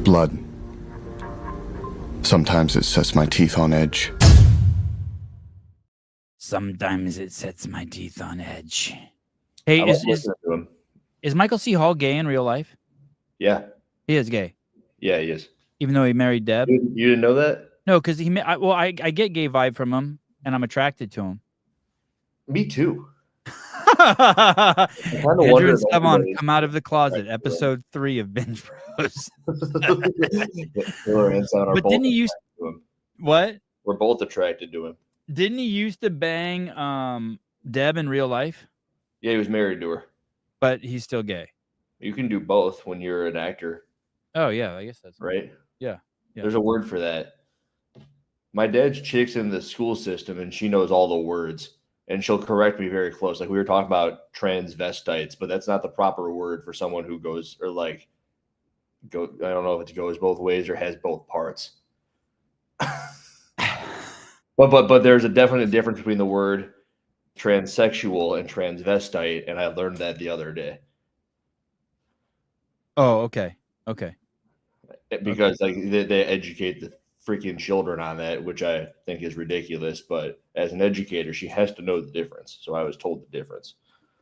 Blood. Sometimes it sets my teeth on edge. Sometimes it sets my teeth on edge. Hey, is Michael C. Hall gay in real life? Yeah. He is gay. Yeah, he is. Even though he married Deb? You didn't know that? No, because I get gay vibe from him, and I'm attracted to him. Me too. Andrew and Esteban come out of the closet, episode 3 of Binge Bros. But didn't he used to him? What? We're both attracted to him. Didn't he used to bang Deb in real life? Yeah, he was married to her. But he's still gay. You can do both when you're an actor. Oh yeah, I guess that's right. Yeah. There's a word for that. My dad's chick's in the school system, and she knows all the words. And she'll correct me very close. Like we were talking about transvestites, but that's not the proper word for someone who goes or I don't know if it goes both ways or has both parts. but there's a definite difference between the word transsexual and transvestite, and I learned that the other day. Oh, okay. Okay. Because they educate the freaking children on that, which I think is ridiculous. But as an educator, she has to know the difference. So I was told the difference.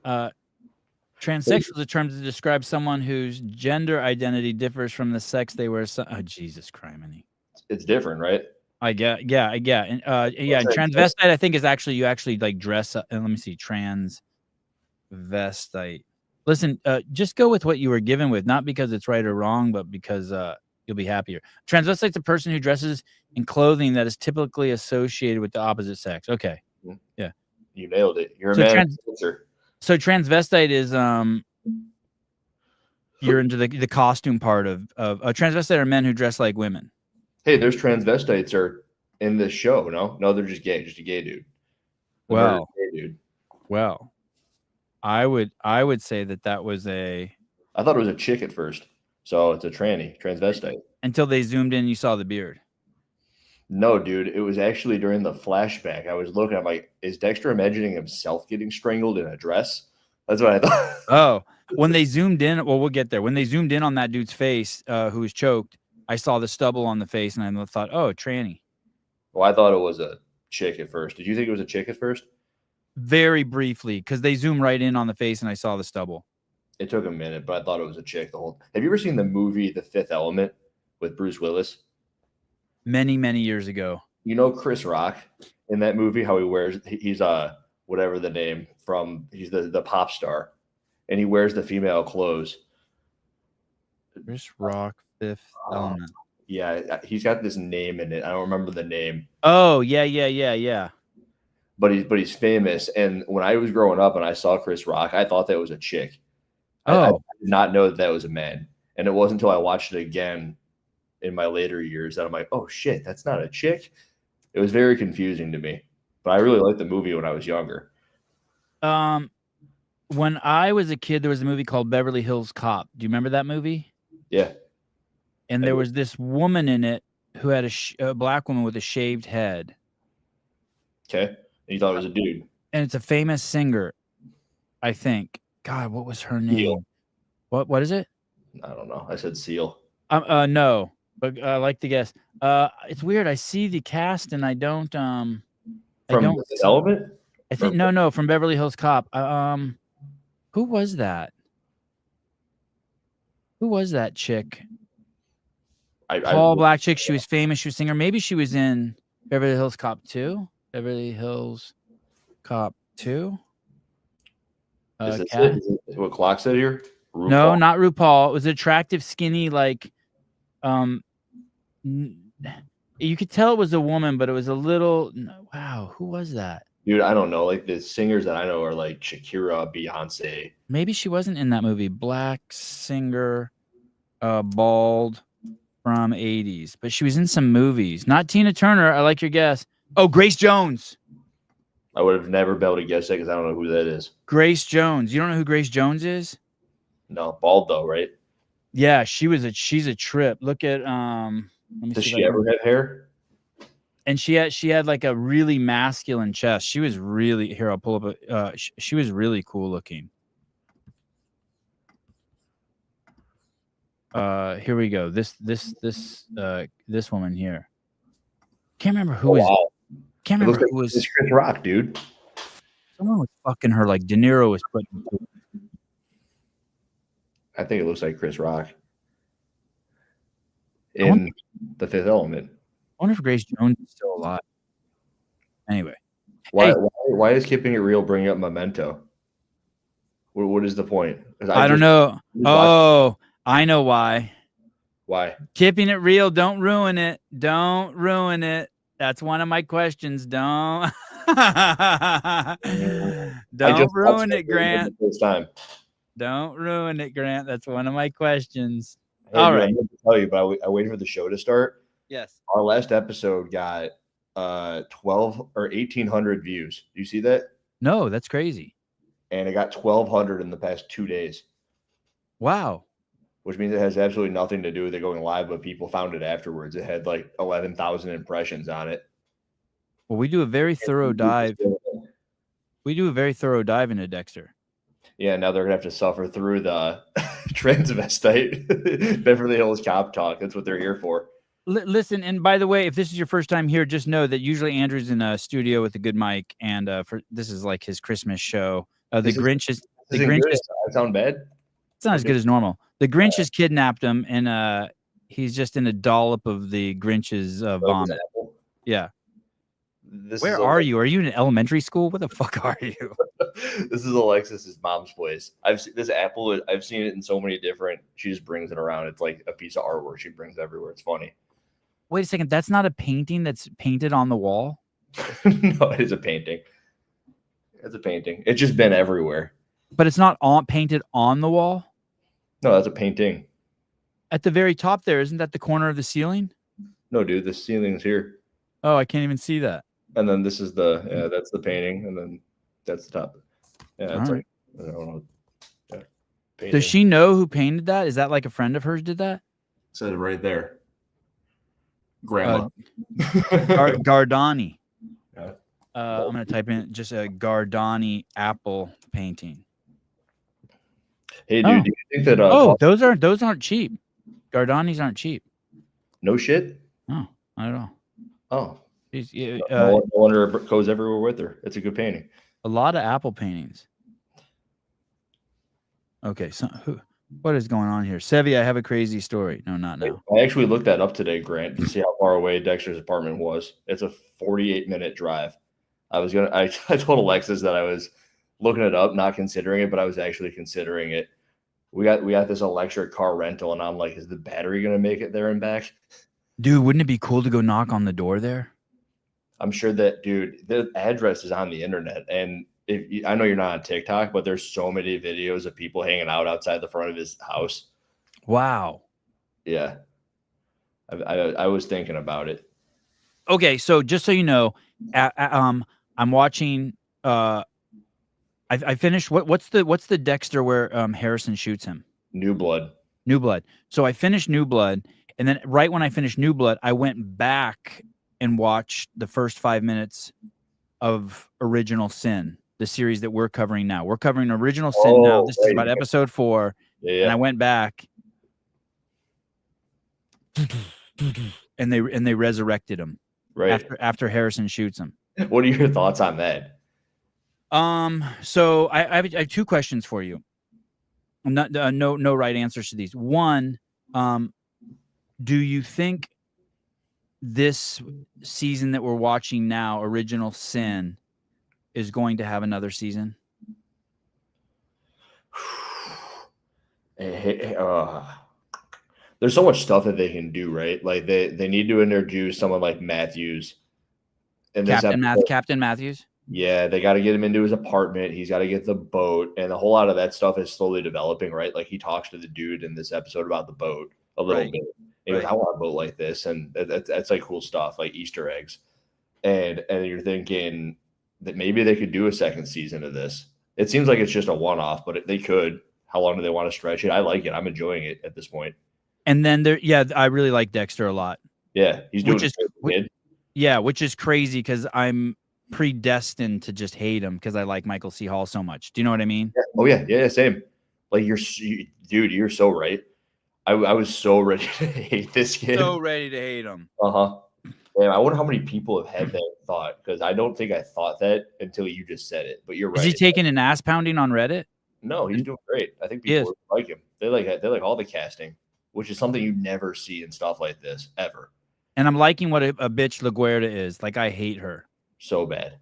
Transsexual is a term to describe someone whose gender identity differs from the sex they were. Oh, Jesus Christ. It's different, right? I get. And transvestite, I think, is actually you actually like dress up. And let me see, transvestite. Listen, just go with what you were given with, not because it's right or wrong, but because you'll be happier. Transvestite's a person who dresses in clothing that is typically associated with the opposite sex. Okay. Yeah. You nailed it. You're a man. So transvestite is you're into the costume part of transvestite are men who dress like women. Hey, there's transvestites are in this show. No, they're just gay, just a gay dude. Well, gay dude. Well, I would say that was a. I thought it was a chick at first. So it's a transvestite. Until they zoomed in, you saw the beard. No, dude. It was actually during the flashback. I was looking, I'm like, is Dexter imagining himself getting strangled in a dress? That's what I thought. Oh, when they zoomed in, well, we'll get there. When they zoomed in on that dude's face who was choked, I saw the stubble on the face, and I thought, oh, tranny. Well, I thought it was a chick at first. Did you think it was a chick at first? Very briefly, because they zoom right in on the face, and I saw the stubble. It took a minute, but I thought it was a chick the whole. Have you ever seen the movie The Fifth Element with Bruce Willis? Many, many years ago. You know Chris Rock in that movie, how he's whatever the name from, he's the pop star, and he wears the female clothes. Chris Rock, Fifth Element. Yeah, he's got this name in it. I don't remember the name. Oh, yeah. But he's famous, and when I was growing up and I saw Chris Rock, I thought that was a chick. Oh. I did not know that was a man. And it wasn't until I watched it again in my later years that I'm like, oh shit, that's not a chick. It was very confusing to me. But I really liked the movie when I was younger. When I was a kid, there was a movie called Beverly Hills Cop. Do you remember that movie? Yeah. And there was this woman in it who had a black woman with a shaved head. Okay. And you thought it was a dude. And it's a famous singer, I think. God, what was her name? Seal. What is it? I don't know. I said Seal. No, but I like to guess. It's weird. I see the cast and I don't. From The Element? I think no, from Beverly Hills Cop. Who was that? Who was that chick? Tall black chick. She was famous. She was a singer. Maybe she was in Beverly Hills Cop 2. Beverly Hills Cop 2. Is this what Clock said here? RuPaul? No, not RuPaul. It was attractive, skinny, like, you could tell it was a woman, but it was a little. Wow, who was that? Dude, I don't know. Like the singers that I know are like Shakira, Beyonce. Maybe she wasn't in that movie. Black singer, bald, from 80s, but she was in some movies. Not Tina Turner. I like your guess. Oh, Grace Jones. I would have never been able to guess that because I don't know who that is. Grace Jones. You don't know who Grace Jones is? No, bald though, right? Yeah, she's a trip. Look at Does she ever have hair? And she had like a really masculine chest. She was really here. I'll pull up a. She was really cool looking. Here we go. This woman here. Can't remember who is. Wow. Can't It looks remember like who was. it's Chris Rock, dude. Someone was fucking her like De Niro was putting. I think it looks like Chris Rock in The Fifth Element. I wonder if Grace Jones is still alive. Anyway, Why is Keeping It Real bringing up Memento? What is the point? I don't know. Oh, I know why. Why? Keeping it real. Don't ruin it. Don't ruin it. That's one of my questions. Don't ruin it, Grant. First time. Don't ruin it, Grant. That's one of my questions. Hey, All dude, right. I meant to tell you, but I waited for the show to start. Yes. Our last episode got 12 or 1,800 views. Do you see that? No, that's crazy. And it got 1,200 in the past 2 days. Wow. Which means it has absolutely nothing to do with it going live, but people found it afterwards. It had like 11,000 impressions on it. Well, we do a very thorough dive. We do a very thorough dive into Dexter. Yeah, now they're gonna have to suffer through the transvestite Beverly Hills cop talk. That's what they're here for. Listen, and by the way, if this is your first time here, just know that usually Andrew's in a studio with a good mic, and this is like his Christmas show. The Grinch is. I sound bad. It's not as good as normal. The Grinch has kidnapped him, and he's just in a dollop of the Grinch's vomit. Yeah. Where are you? Are you in elementary school? What the fuck are you? This is Alexis's mom's place. I've seen this apple. I've seen it in so many different. She just brings it around. It's like a piece of artwork she brings everywhere. It's funny. Wait a second. That's not a painting that's painted on the wall? No, it is a painting. It's a painting. It's just been everywhere. But it's not painted on the wall? No, that's a painting. At the very top there, isn't that the corner of the ceiling? No, dude, the ceiling's here. Oh, I can't even see that. And then this is that's the painting, and then that's the top. Yeah, it's like I don't know. Yeah, does she know who painted that? Is that like a friend of hers did that? It says right there. Grandma. Gardani. Yeah. I'm gonna type in just a Gardani apple painting. Hey, dude, do you think that? Those aren't cheap. Gardanis aren't cheap. No shit. No, not at all. Oh. No wonder it goes everywhere with her. It's a good painting. A lot of apple paintings. Okay, so what is going on here? Sevi, I have a crazy story. No, not now. I actually looked that up today, Grant, to see how far away Dexter's apartment was. It's a 48-minute drive. I told Alexis that I was looking it up, not considering it, but I was actually considering it. We got this electric car rental, and I'm like, is the battery gonna make it there and back? Dude, wouldn't it be cool to go knock on the door there? I'm sure that, dude, the address is on the internet, and I know you're not on TikTok, but there's so many videos of people hanging out outside the front of his house. Wow. Yeah. I was thinking about it. Okay, so just so you know, I'm watching. I finished. What's the Dexter where Harrison shoots him? New Blood. New Blood. So I finished New Blood, and then right when I finished New Blood, I went back and watched the first 5 minutes of Original Sin, the series that we're covering now. We're covering Original Sin now. This is about episode 4. Yeah. And I went back and they resurrected him after Harrison shoots him. What are your thoughts on that? So I have 2 questions for you. No right answers to these. One, do you think this season that we're watching now, Original Sin, is going to have another season? There's so much stuff that they can do, right? Like they need to introduce someone like Matthews. Captain Matthews. Yeah, they got to get him into his apartment. He's got to get the boat, and a whole lot of that stuff is slowly developing, right? Like he talks to the dude in this episode about the boat a little bit. He goes, I want a boat like this, and that's like cool stuff, like Easter eggs. And you're thinking that maybe they could do a second season of this. It seems like it's just a one-off, but they could. How long do they want to stretch it? I like it. I'm enjoying it at this point. And then I really like Dexter a lot. Yeah, he's doing it. Yeah, which is crazy because I'm predestined to just hate him because I like Michael C. Hall so much. Do you know what I mean? Yeah. Oh yeah, same. Like dude, you're so right. I was so ready to hate this kid. So ready to hate him. Uh-huh. Man, I wonder how many people have had that thought, because I don't think I thought that until you just said it. But you're right. Is he taking an ass pounding on Reddit? No, he's doing great. I think He is. people like him. They like all the casting, which is something you never see in stuff like this ever. And I'm liking what a bitch LaGuerta is. Like, I hate her. So bad.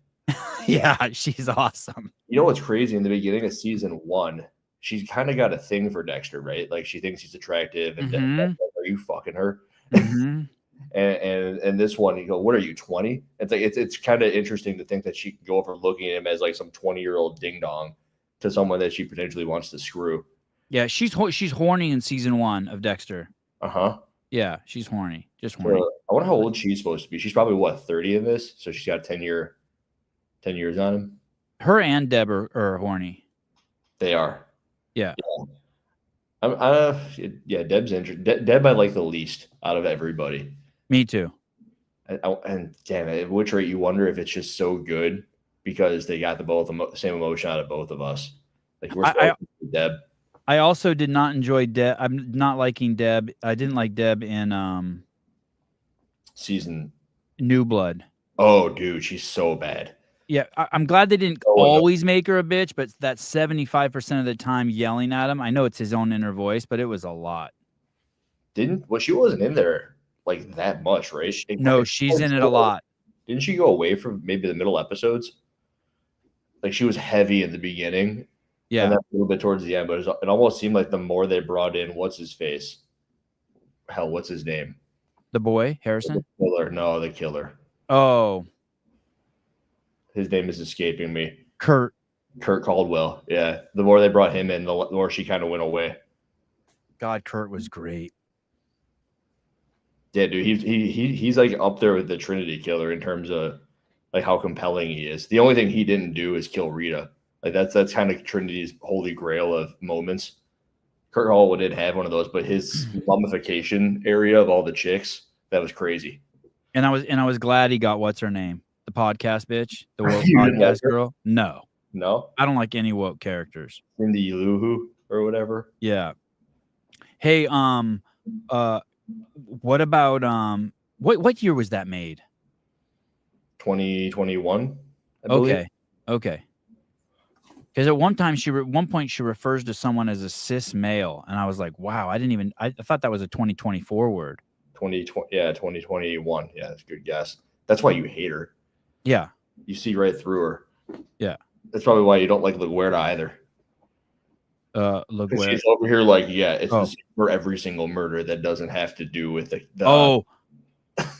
Yeah, she's awesome. You know what's crazy? In the beginning of season 1, she's kind of got a thing for Dexter, right? Like, she thinks he's attractive, and Dexter's like, are you fucking her? And this one, you go, what are you, 20? It's like it's kind of interesting to think that she can go from looking at him as like some 20-year-old ding dong to someone that she potentially wants to screw. Yeah, she's horny in season 1 of Dexter. Uh-huh. Yeah, she's horny. Just horny. I wonder how old she's supposed to be. She's probably what, 30 in this? So she's got 10 years on him. Her and Deb are horny. They are. Yeah. Yeah, Deb's interesting. Deb I like the least out of everybody. Me too. And damn it, at which rate you wonder if it's just so good because they got the same emotion out of both of us. Like, we're Deb. I also did not enjoy Deb. I'm not liking Deb. I didn't like Deb in season New Blood. Oh, dude, she's so bad. Yeah, I'm glad they didn't always make her a bitch, but that 75% of the time yelling at him. I know it's his own inner voice, but it was a lot. She wasn't in there like that much, right? No, she's in it a lot. Didn't she go away from maybe the middle episodes? Like, she was heavy in the beginning. Yeah. And then a little bit towards the end, but it almost seemed like the more they brought in, what's his face? Hell, what's his name? The boy, Harrison? The killer. No, the killer. Oh. His name is escaping me. Kurt Caldwell. Yeah. The more they brought him in, the more she kind of went away. God, Kurt was great. Yeah, dude, he's like up there with the Trinity Killer in terms of like how compelling he is. The only thing he didn't do is kill Rita. Like, that's kind of Trinity's holy grail of moments. Kurt Hall did have one of those, but his mummification area of all the chicks, that was crazy. And I was glad he got what's her name, the podcast bitch, the woke podcast girl. No, I don't like any woke characters. Cindy Luhu or whatever. Yeah. Hey, what about what year was that made? 2021. I believe. Okay. Because at one point she refers to someone as a cis male, and I was like, wow, I thought that was a 2024 word. 2021. Yeah, that's a good guess. That's why you hate her. Yeah. You see right through her. Yeah. That's probably why you don't like LaGuerta either. LaGuerta. She's over here like, yeah, it's the same for every single murder that doesn't have to do with the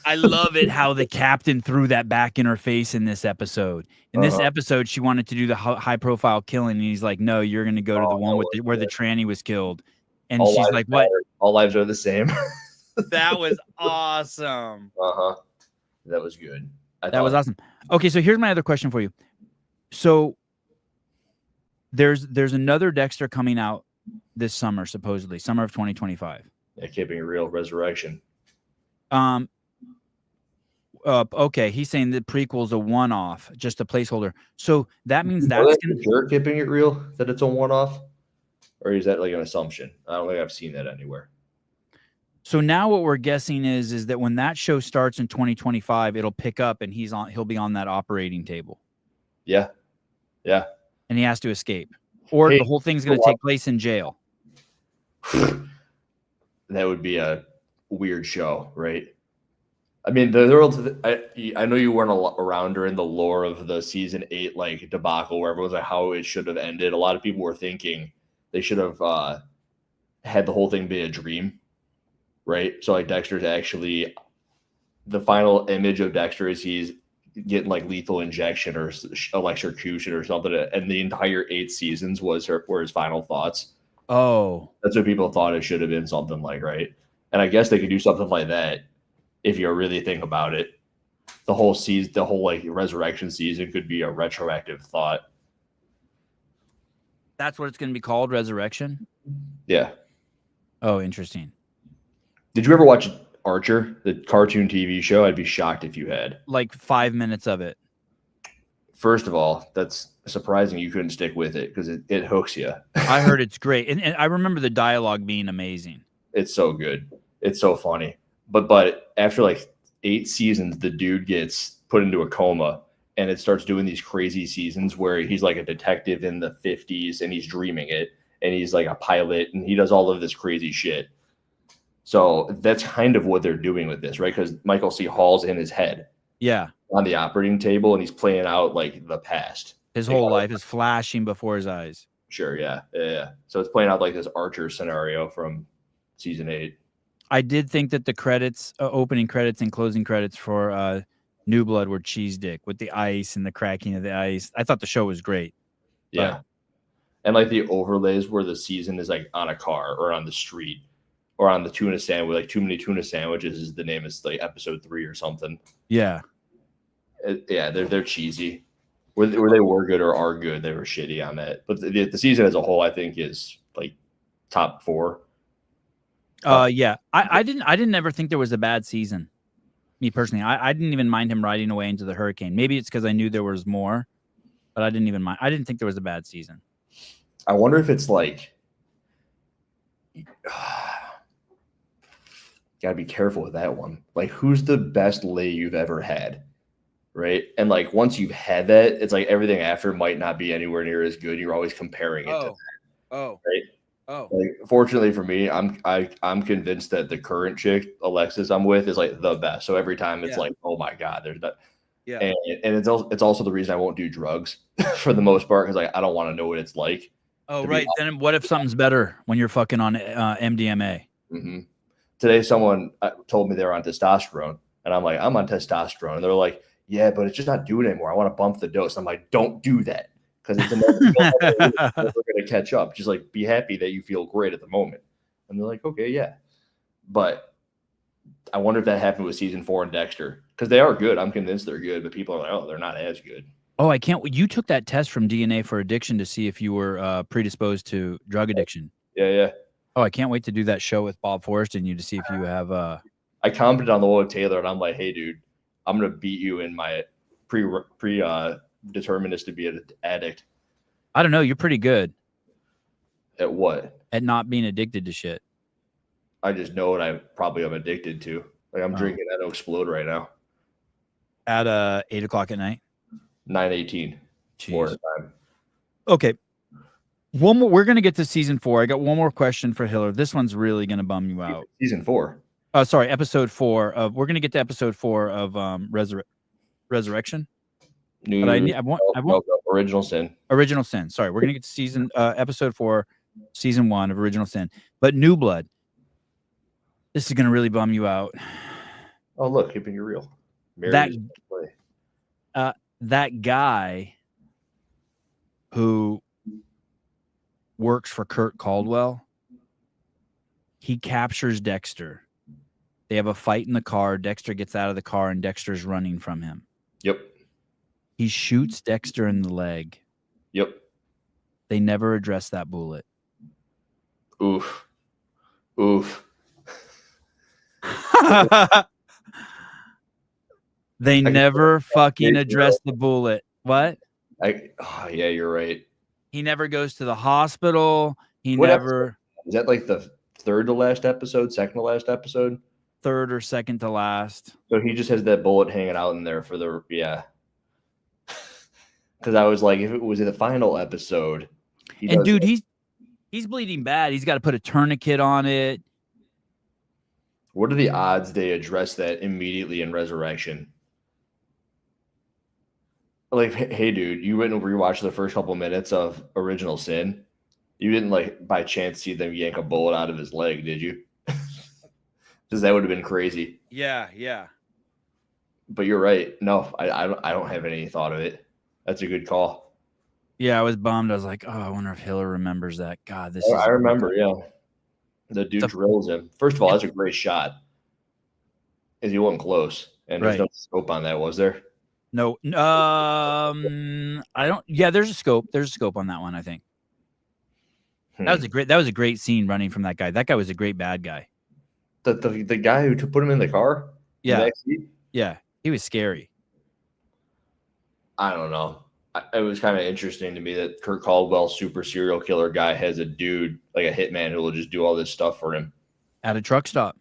I love it how the captain threw that back in her face in this episode. In this episode, she wanted to do the high-profile killing, and he's like, "No, you're going to go to the one where the tranny was killed." And she's like, "What? All lives are the same." That was awesome. That was good. That was awesome. Okay, so here's my other question for you. So there's another Dexter coming out this summer, supposedly summer of 2025. Yeah, Keeping It Real, Resurrection. Okay, he's saying the prequel's a one-off, just a placeholder. So that means that's you're Keeping It Real, that it's a one-off, or is that like an assumption? I don't think I've seen that anywhere. So now what we're guessing is that when that show starts in 2025, it'll pick up and he'll be on that operating table. Yeah. And he has to escape, or the whole thing's going to take place in jail. That would be a weird show, right? I mean, I know you weren't around during the lore of the season 8 like debacle where everyone's like how it should have ended. A lot of people were thinking they should have had the whole thing be a dream, right? So like Dexter's actually, the final image of Dexter is he's getting like lethal injection or electrocution or something, and the entire 8 seasons were his final thoughts. Oh, that's what people thought it should have been, something like, right? And I guess they could do something like that. If you really think about it, the whole season, the whole like resurrection season could be a retroactive thought. That's what it's going to be called, Resurrection? Yeah. Oh, interesting. Did you ever watch Archer, the cartoon TV show, I'd be shocked if you had. Like 5 minutes of it. First of all, that's surprising you couldn't stick with it because it hooks you. I heard it's great. And I remember the dialogue being amazing. It's so good. It's so funny. But after like 8 seasons, the dude gets put into a coma and it starts doing these crazy seasons where he's like a detective in the 50s and he's dreaming it. And he's like a pilot and he does all of this crazy shit. So that's kind of what they're doing with this, right? Because Michael C. Hall's in his head. Yeah. On the operating table and he's playing out like the past. His whole life is flashing before his eyes. Sure. Yeah. So it's playing out like this Archer scenario from season 8. I did think that the credits, opening credits and closing credits for New Blood were cheese dick with the ice and the cracking of the ice. I thought the show was great. Yeah. And like the overlays where the season is like on a car or on the street or on the tuna sandwich, like Too Many Tuna Sandwiches is the name. It's like episode 3 or something. Yeah. They're cheesy. Where they were good or are good, they were shitty on that. But the season as a whole, I think, is like top 4. Yeah. I didn't ever think there was a bad season. Me personally, I didn't even mind him riding away into the hurricane. Maybe it's because I knew there was more, but I didn't even mind. I didn't think there was a bad season. I wonder if it's like, gotta be careful with that one. Like, who's the best lay you've ever had? Right. And like, once you've had that, it's like everything after might not be anywhere near as good. You're always comparing it to that. Right. Like, fortunately for me, I'm convinced that the current chick, Alexis, I'm with is like the best. So every time it's like, oh my God, there's that. Yeah. And it's also the reason I won't do drugs for the most part. Cause like, I don't want to know what it's like. Oh, right. Then what if something's better when you're fucking on MDMA? Mm-hmm. Today, someone told me they were on testosterone and I'm like, I'm on testosterone. And they're like, yeah, but it's just not doing it anymore. I want to bump the dose. I'm like, don't do that. Because it's never going to catch up. Just like be happy that you feel great at the moment. And they're like, okay, yeah. But I wonder if that happened with season 4 and Dexter. Because they are good. I'm convinced they're good. But people are like, oh, they're not as good. Oh, I can't. You took that test from DNA for addiction to see if you were predisposed to drug addiction. Yeah. Oh, I can't wait to do that show with Bob Forrest and you to see if you have. I commented on the one with Taylor and I'm like, hey, dude, I'm going to beat you in my determinist to be an addict. I don't know. You're pretty good. At what? At not being addicted to shit. I just know what I probably am addicted to. Like I'm drinking that to explode right now. At 8 o'clock at night? 9:18. Florida time. Okay. One more. We're going to get to season 4. I got one more question for Hiller. This one's really going to bum you out. Season 4. Sorry, episode 4 of. We're going to get to episode 4 of Resurrection. I want Original Sin. Original Sin. Sorry, we're going to get to episode 4, season 1 of Original Sin. But New Blood. This is going to really bum you out. Oh, look, keeping it real. That guy who works for Kurt Caldwell, he captures Dexter. They have a fight in the car. Dexter gets out of the car and Dexter's running from him. Yep. He shoots Dexter in the leg. Yep. They never address that bullet. Oof. They never fucking address the bullet. What? Yeah, you're right. He never goes to the hospital. Is that like the third to last episode, second to last episode? Third or second to last. So he just has that bullet hanging out in there for the Because I was like, if it was in the final episode, dude, he's bleeding bad. He's got to put a tourniquet on it. What are the odds they address that immediately in Resurrection? Like, hey, dude, you went and rewatched the first couple minutes of Original Sin. You didn't, like, by chance see them yank a bullet out of his leg, did you? Because that would have been crazy. Yeah. But you're right. No, I don't have any thought of it. That's a good call. Yeah, I was bummed. I was like, oh, I wonder if Hiller remembers that. God, I remember, yeah. The dude drills him. First of all, that's a great shot. Because he wasn't close. And there's no scope on that, was there? No. I don't. Yeah, there's a scope. There's a scope on that one, I think. That was a great scene running from that guy. That guy was a great bad guy. The guy who put him in the car? In the Yeah. back seat? Yeah. He was scary. I don't know. It was kind of interesting to me that Kurt Caldwell, super serial killer guy, has a dude like a hitman who will just do all this stuff for him At a truck stop.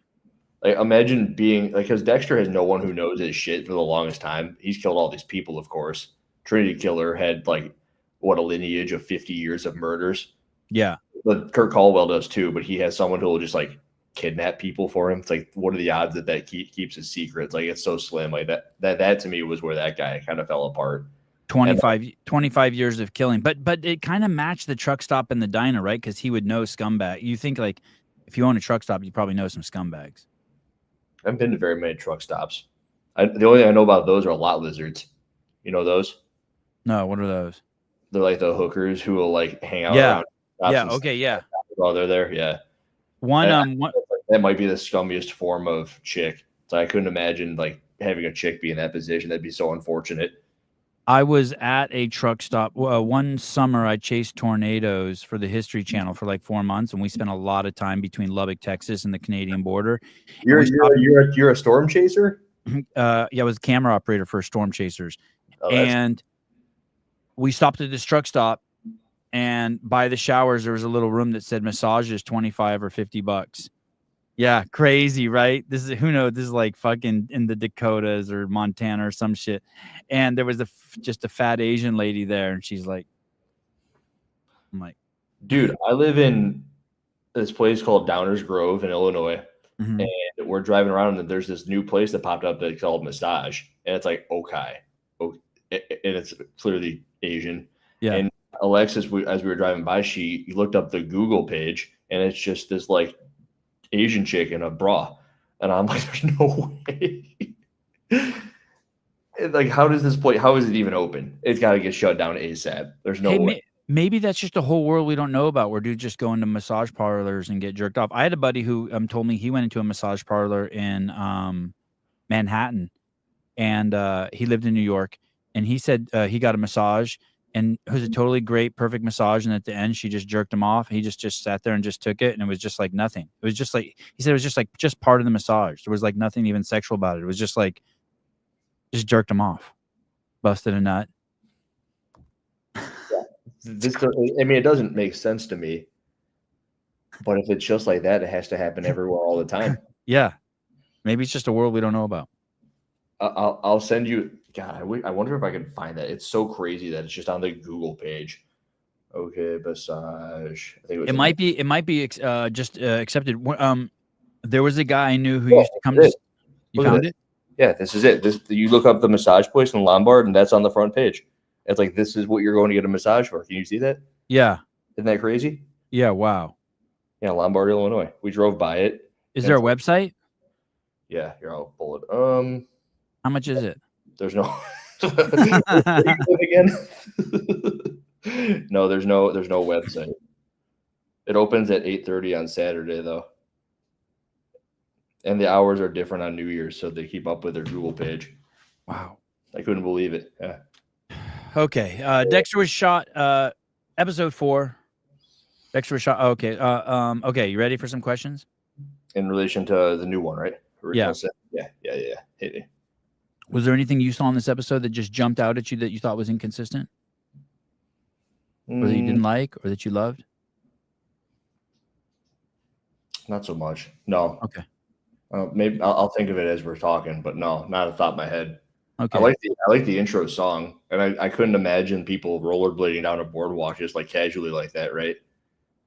Like, imagine being like, because Dexter has no one who knows his shit for the longest time. He's killed all these people, of course. Trinity Killer had like what, a lineage of 50 years of murders. Yeah. But Kurt Caldwell does too. But he has someone who will just like kidnap people for him. It's like, what are the odds that keeps his secrets? Like, it's so slim. Like that to me was where that guy kind of fell apart. 25 years of killing, but it kind of matched the truck stop and the diner, right? Because he would know scumbag. You think like if you own a truck stop, you probably know some scumbags. I haven't been to very many truck stops. The only thing I know about those are lot lizards. You know those? No, what are those? They're like the hookers who will like hang out. Yeah. Around shops Yeah. and Okay. Yeah. while they're there. Yeah. One. That might be the scummiest form of chick. So I couldn't imagine like having a chick be in that position. That'd be so unfortunate. I was at a truck stop one summer. I chased tornadoes for the History Channel for like 4 months, and we spent a lot of time between Lubbock, Texas, and the Canadian border. You're a storm chaser? Yeah, I was a camera operator for Storm Chasers, and we stopped at this truck stop, and by the showers there was a little room that said massages $25 or $50. Yeah, crazy, right? This is, who knows, this is like fucking in the Dakotas or Montana or some shit. And there was just a fat Asian lady there, and she's like, I'm like, dude, I live in this place called Downers Grove in Illinois, mm-hmm. and we're driving around, and there's this new place that popped up that's called Massage, and it's like and it's clearly Asian. Yeah. And Alexis, as we were driving by, she looked up the Google page, and it's just this like Asian chick in a bra, and I'm like, there's no way. Like, how does this place? How is it even open? It's got to get shut down ASAP. There's no way. Maybe that's just a whole world we don't know about, where dudes just go into massage parlors and get jerked off. I had a buddy who told me he went into a massage parlor in Manhattan, and he lived in New York, and he said he got a massage, and it was a totally great, perfect massage. And at the end, she just jerked him off. He just sat there and just took it. And it was just like nothing. It was just like, he said, it was just like, just part of the massage. There was like nothing even sexual about it. It was just like, just jerked him off. Busted a nut. Yeah. I mean, it doesn't make sense to me. But if it's just like that, it has to happen everywhere all the time. Yeah. Maybe it's just a world we don't know about. I'll send you. God, I wonder if I can find that. It's so crazy that it's just on the Google page. Okay, massage. I think it might be just accepted. There was a guy I knew who used to come to. You found it? Yeah, this is it. You look up the massage place in Lombard, and that's on the front page. It's like, this is what you're going to get a massage for. Can you see that? Yeah. Isn't that crazy? Yeah. Wow. Yeah, Lombard, Illinois. We drove by it. Is there a website? Yeah, here, I'll pull it. How much is it? There's no again. No, there's no website. It opens at 8:30 on Saturday though. And the hours are different on New Year's, so they keep up with their Google page. Wow. I couldn't believe it. Yeah. Okay. Dexter was shot episode 4. Dexter was shot. Okay. Okay, you ready for some questions? In relation to the new one, right? Yeah. Yeah. Hit me. Was there anything you saw in this episode that just jumped out at you that you thought was inconsistent? Or that you didn't like, or that you loved? Not so much. No. Okay. Maybe I'll think of it as we're talking, but no, not at the top of my head. Okay. I like the intro song, and I couldn't imagine people rollerblading down a boardwalk just like casually like that, right?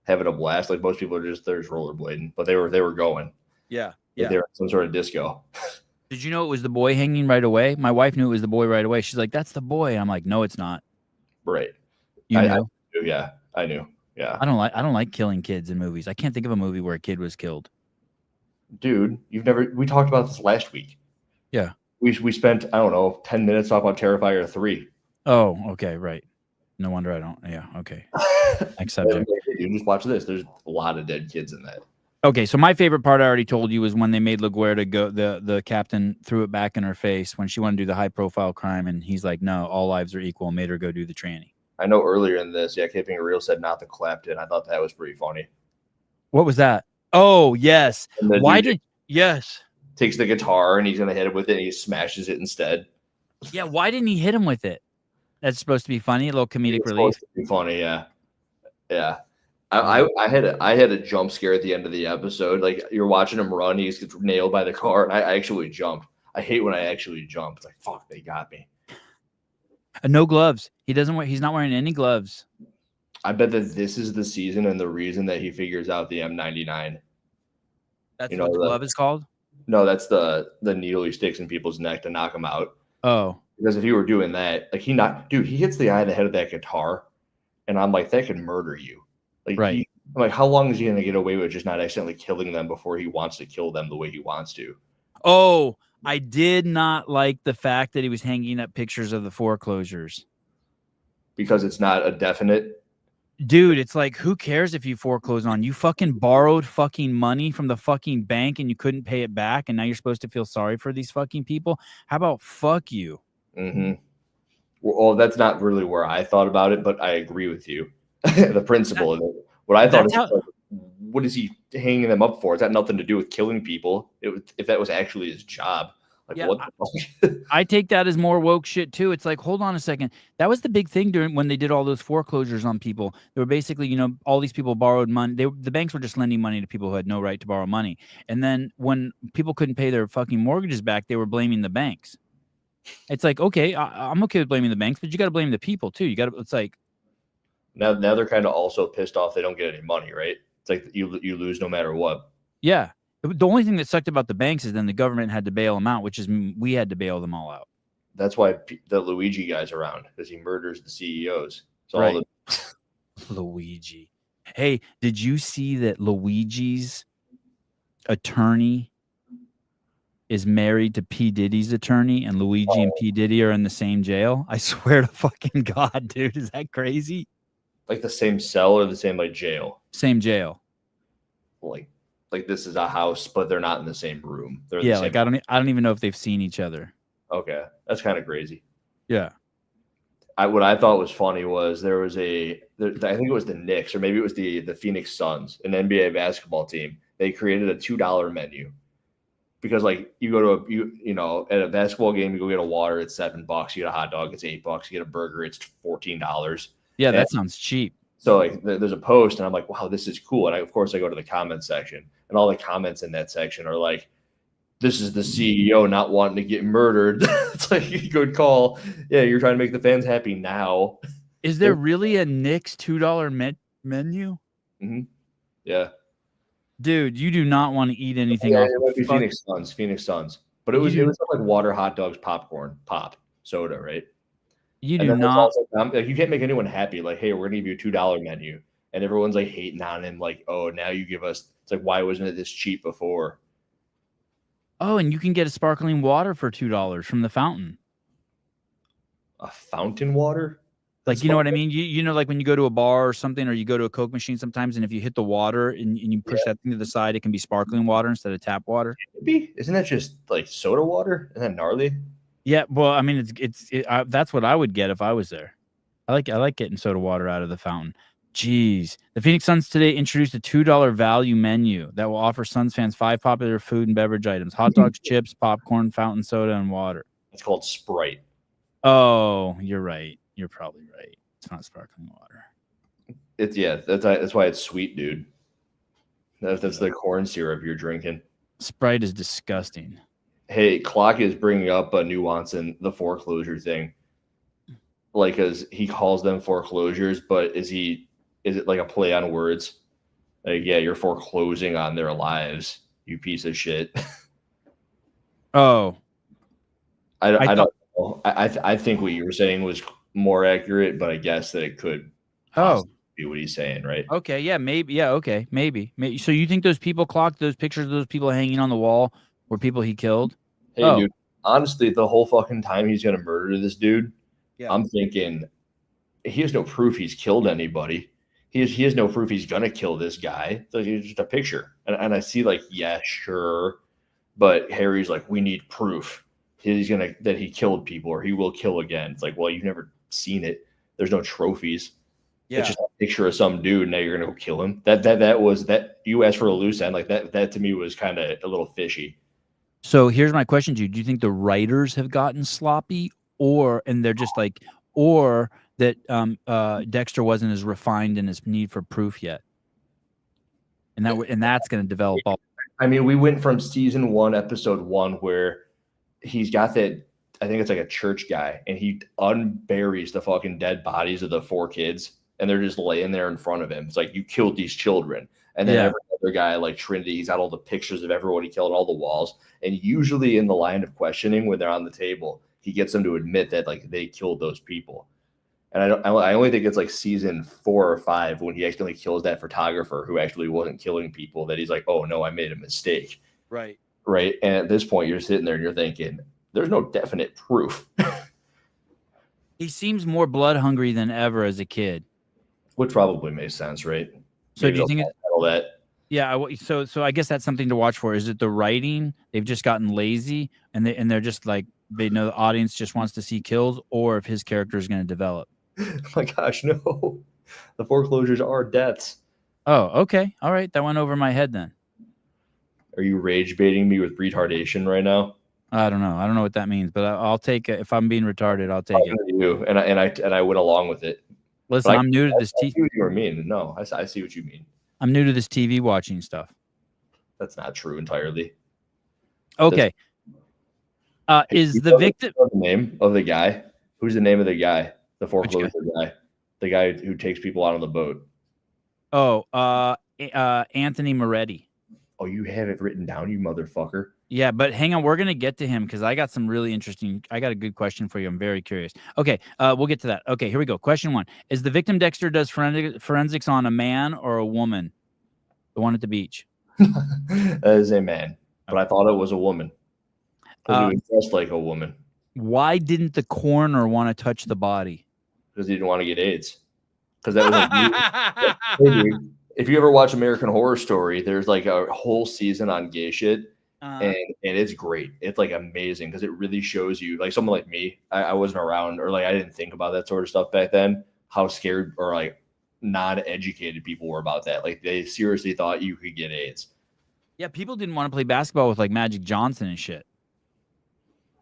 Having a blast. Like most people are just rollerblading, but they were going. Yeah. Like they were some sort of disco. Did you know it was the boy hanging right away? My wife knew it was the boy right away. She's like, "That's the boy." I'm like, "No, it's not." Right. You know? I knew. Yeah. I don't like killing kids in movies. I can't think of a movie where a kid was killed. Dude, we talked about this last week. Yeah. We spent, I don't know, 10 minutes talking about Terrifier 3. Oh, okay, right. No wonder I don't. Yeah, okay. Next subject. You just watch this. There's a lot of dead kids in that. Okay, so my favorite part I already told you was when they made LaGuerta go. The captain threw it back in her face when she wanted to do the high profile crime, and he's like, "No, all lives are equal." And made her go do the tranny. I know earlier in this, Keeping It Real said not the Clapton. I thought that was pretty funny. What was that? Oh yes. Why did Yes. Takes the guitar and he's gonna hit him with it, and he smashes it instead. Yeah. Why didn't he hit him with it? That's supposed to be funny, a little comedic It's relief. supposed to be funny, yeah. Yeah. Yeah. I had a jump scare at the end of the episode. Like you're watching him run, he gets nailed by the car, and I actually jumped. I hate when I actually jump. It's like, fuck, they got me. No gloves. He's not wearing any gloves. I bet that this is the season and the reason that he figures out the M99. That's what the glove is called? No, that's the needle he sticks in people's neck to knock them out. Oh. Because if he were doing that, like he hits the eye of the head of that guitar, and I'm like, that could murder you. Like, right. I'm like, how long is he gonna get away with just not accidentally killing them before he wants to kill them the way he wants to? Oh, I did not like the fact that he was hanging up pictures of the foreclosures. Because it's not a definite. Dude, it's like, who cares if you foreclose on? You fucking borrowed fucking money from the fucking bank and you couldn't pay it back, and now you're supposed to feel sorry for these fucking people? How about fuck you? Mm-hmm. Well, that's not really where I thought about it, but I agree with you. The principle of it. What I thought is, what is he hanging them up for? It's got nothing to do with killing people. If that was actually his job. Like, yeah, what the fuck? I take that as more woke shit too. It's like, hold on a second. That was the big thing when they did all those foreclosures on people. They were basically, all these people borrowed money. The banks were just lending money to people who had no right to borrow money. And then when people couldn't pay their fucking mortgages back, they were blaming the banks. It's like, okay, I'm okay with blaming the banks, but you got to blame the people too. It's like, now they're kind of also pissed off they don't get any money, right? It's like you lose no matter what. Yeah. The only thing that sucked about the banks is then the government had to bail them out, which is we had to bail them all out. That's why the Luigi guy's around, because he murders the CEOs. So right. Luigi. Hey, did you see that Luigi's attorney is married to P. Diddy's attorney, and Luigi and P. Diddy are in the same jail? I swear to fucking God, dude. Is that crazy? Like the same cell or the same like jail? Same jail. Like this is a house, but they're not in the same room. They're yeah, like I don't even know if they've seen each other. Okay, that's kind of crazy. Yeah. What I thought was funny was I think it was the Knicks, or maybe it was the Phoenix Suns, an NBA basketball team. They created a $2 menu because like you go to at a basketball game, you go get a water, it's $7. You get a hot dog, it's $8. You get a burger, it's $14. Yeah, that sounds cheap. So like there's a post, and I'm like, wow, this is cool. And of course I go to the comments section, and all the comments in that section are like, this is the CEO not wanting to get murdered. It's like a good call. Yeah, you're trying to make the fans happy now. Is there really a Knicks $2 menu? Mm-hmm. Yeah. Dude, you do not want to eat anything. Yeah, it might be Phoenix Suns. But it was like water, hot dogs, popcorn, pop, soda, right? You do not. Like, you can't make anyone happy. Like, hey, we're gonna give you a $2 menu, and everyone's like hating on him. Like, oh, now you give us. It's like, why wasn't it this cheap before? Oh, and you can get a sparkling water for $2 from the fountain. A fountain water? Like, you know what I mean? You know, like when you go to a bar or something, or you go to a Coke machine sometimes, and if you hit the water and you push that thing to the side, it can be sparkling water instead of tap water. Maybe. Isn't that just like soda water? Isn't that gnarly? Yeah, well, I mean, that's what I would get if I was there. I like getting soda water out of the fountain. Jeez. The Phoenix Suns today introduced a $2 value menu that will offer Suns fans 5 popular food and beverage items: hot dogs, chips, popcorn, fountain soda, and water. It's called Sprite. Oh, you're right. You're probably right. It's not sparkling water. That's why it's sweet, dude. That's the corn syrup you're drinking. Sprite is disgusting. Hey, Clock is bringing up a nuance in the foreclosure thing. Like, as he calls them foreclosures, but is it like a play on words? Like, yeah, you're foreclosing on their lives, you piece of shit. Oh, I don't know. I think what you were saying was more accurate, but I guess that it could be what he's saying, right? Okay, yeah, maybe. Yeah, okay, maybe. So you think those people clocked those pictures of those people hanging on the wall were people he killed? Hey, dude, honestly, the whole fucking time he's going to murder this dude, yeah. I'm thinking he has no proof he's killed anybody. He has no proof he's going to kill this guy. So it's just a picture. And I see like, yeah, sure. But Harry's like, we need proof that he killed people or he will kill again. It's like, well, you've never seen it. There's no trophies. It's just a picture of some dude. Now you're gonna go kill him. That was that you asked for a loose end. Like that to me was kind of a little fishy. So here's my question to you: do you think the writers have gotten sloppy, or they're just like, or that Dexter wasn't as refined in his need for proof yet, and that's going to develop all. I mean, we went from season 1, episode 1, where he's got that. I think it's like a church guy, and he unburies the fucking dead bodies of the 4 kids, and they're just laying there in front of him. It's like, you killed these children. And then every other guy, like Trinity, he's got all the pictures of everyone he killed on all the walls. And usually in the line of questioning, when they're on the table, he gets them to admit that like they killed those people. And I only think it's like season 4 or 5 when he accidentally kills that photographer who actually wasn't killing people, that he's like, oh no, I made a mistake. Right. Right. And at this point, you're sitting there and you're thinking, there's no definite proof. He seems more blood hungry than ever as a kid. Which probably makes sense, right? So Maybe do you think all that? Yeah, so I guess that's something to watch for. Is it the writing? They've just gotten lazy, and they're just like, they know the audience just wants to see kills, or if his character is going to develop. Oh my gosh, no! The foreclosures are deaths. Oh, okay, all right, that went over my head then. Are you rage baiting me with retardation right now? I don't know what that means, but I'll take it. If I'm being retarded, I'll take it. You and I went along with it. Listen, I'm new to this TV. I see what you mean. No, I see what you mean. I'm new to this TV watching stuff. That's not true entirely. Okay. Is the victim the name of the guy? Who's the name of the guy? The foreclosure guy. The guy who takes people out on the boat. Oh, Anthony Moretti. Oh, you have it written down, you motherfucker. Yeah, but hang on, we're gonna get to him because I got some really interesting. I got a good question for you. I'm very curious. Okay, we'll get to that. Okay, here we go. Question 1: is the victim Dexter does forensics on a man or a woman? The one at the beach. That is a man, but I thought it was a woman. Because he was dressed like a woman. Why didn't the coroner want to touch the body? Because he didn't want to get AIDS. Because that was like, if you ever watch American Horror Story, there's like a whole season on gay shit. And it's great. It's like amazing because it really shows you, like someone like me, I wasn't around, or like I didn't think about that sort of stuff back then, how scared or like non-educated people were about that. Like they seriously thought you could get AIDS. Yeah, people didn't want to play basketball with like Magic Johnson and shit.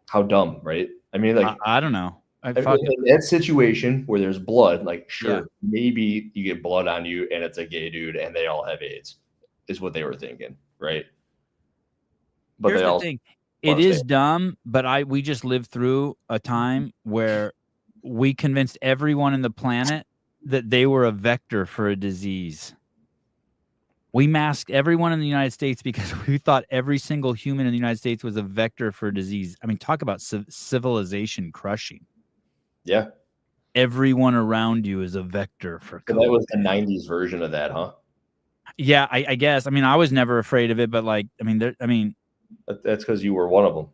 How dumb, right? I mean, like I don't know. in that situation where there's blood, like sure, maybe you get blood on you and it's a gay dude and they all have AIDS, is what they were thinking, right? But here's the thing. It is dumb, but we just lived through a time where we convinced everyone in the planet that they were a vector for a disease. We masked everyone in the United States because we thought every single human in the United States was a vector for a disease. I mean, talk about civilization crushing. Yeah. Everyone around you is a vector for COVID. That was the 90s version of that, huh? Yeah, I guess. I mean, I was never afraid of it, but like, that's because you were one of them.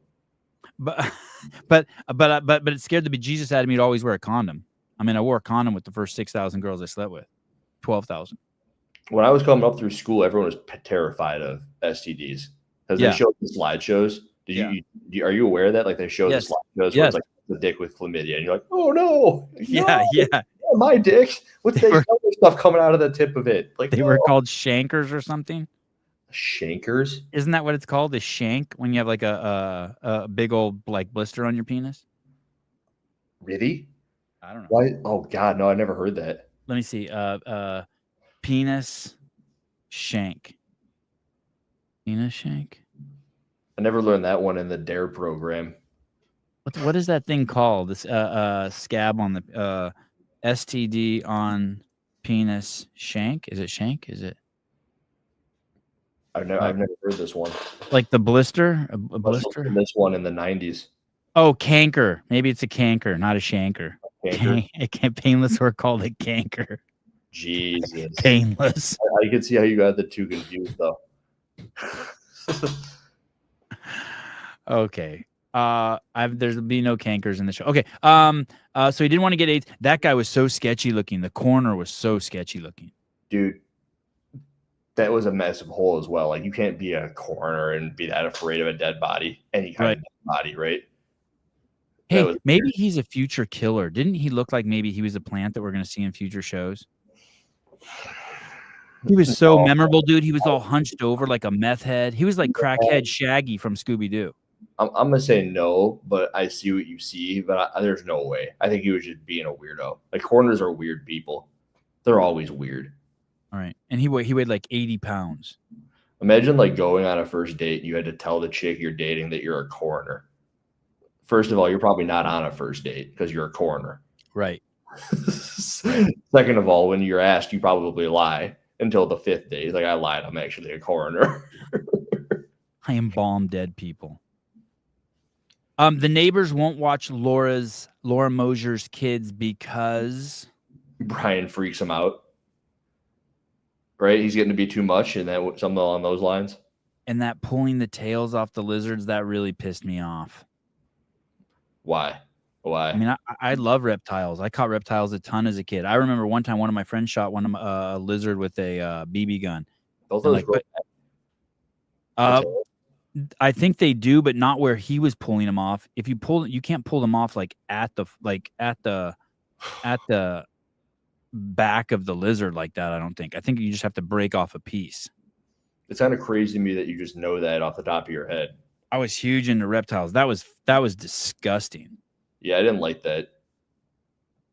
But it scared the bejesus out of me to always wear a condom. I mean, I wore a condom with the first 6,000 girls I slept with. 12,000. When I was coming up through school, everyone was terrified of STDs because they showed the slideshows. Are you aware of that? Like they showed the slideshows where it's like the dick with chlamydia, and you're like, oh no, yeah, my dick. What's the other stuff coming out of the tip of it? Like they were called shankers or something. Shankers? Isn't that what it's called? The shank, when you have like a big old like blister on your penis? Really? I don't know. Why? Oh God, no, I never heard that. Let me see. Penis shank. Penis shank. I never learned that one in the DARE program. What is that thing called? This scab on the STD on penis shank? Is it shank? Is it? I've never heard this one. Like the blister? A blister? This one in the 90s. Oh, canker. Maybe it's a canker, not a shanker. Painless were called a canker. Jesus. Painless. I can see how you got the two confused though. Okay. There's be no cankers in the show. Okay. So he didn't want to get AIDS. That guy was so sketchy looking. The coroner was so sketchy looking. Dude, that was a massive hole as well. Like you can't be a coroner and be that afraid of a dead body, any kind of dead body, right? Hey, maybe he's a future killer. Didn't he look like maybe he was a plant that we're going to see in future shows? He was so memorable, dude. He was all hunched over like a meth head. He was like crackhead Shaggy from Scooby-Doo. I'm gonna say no, but I see what you see. But there's no way. I think he was just being a weirdo. Like coroners are weird people. They're always weird. All right, and he weighed like 80 pounds. Imagine like going on a first date and you had to tell the chick you're dating that you're a coroner. First of all, you're probably not on a first date because you're a coroner. Right. Second of all, when you're asked, you probably lie until the 5th date. Like I lied, I'm actually a coroner. I embalm dead people. The neighbors won't watch Laura Mosier's kids because Brian freaks him out. Right? He's getting to be too much, and that something along those lines. And that pulling the tails off the lizards, that really pissed me off. Why? I mean, I love reptiles. I caught reptiles a ton as a kid. I remember one time one of my friends shot a lizard with a BB gun. I think they do, but not where he was pulling them off. If you pull, you can't pull them off like at the back of the lizard like that. I don't think. I think you just have to break off a piece. It's kind of crazy to me that you just know that off the top of your head. I was huge into reptiles. That was disgusting. Yeah, I didn't like that.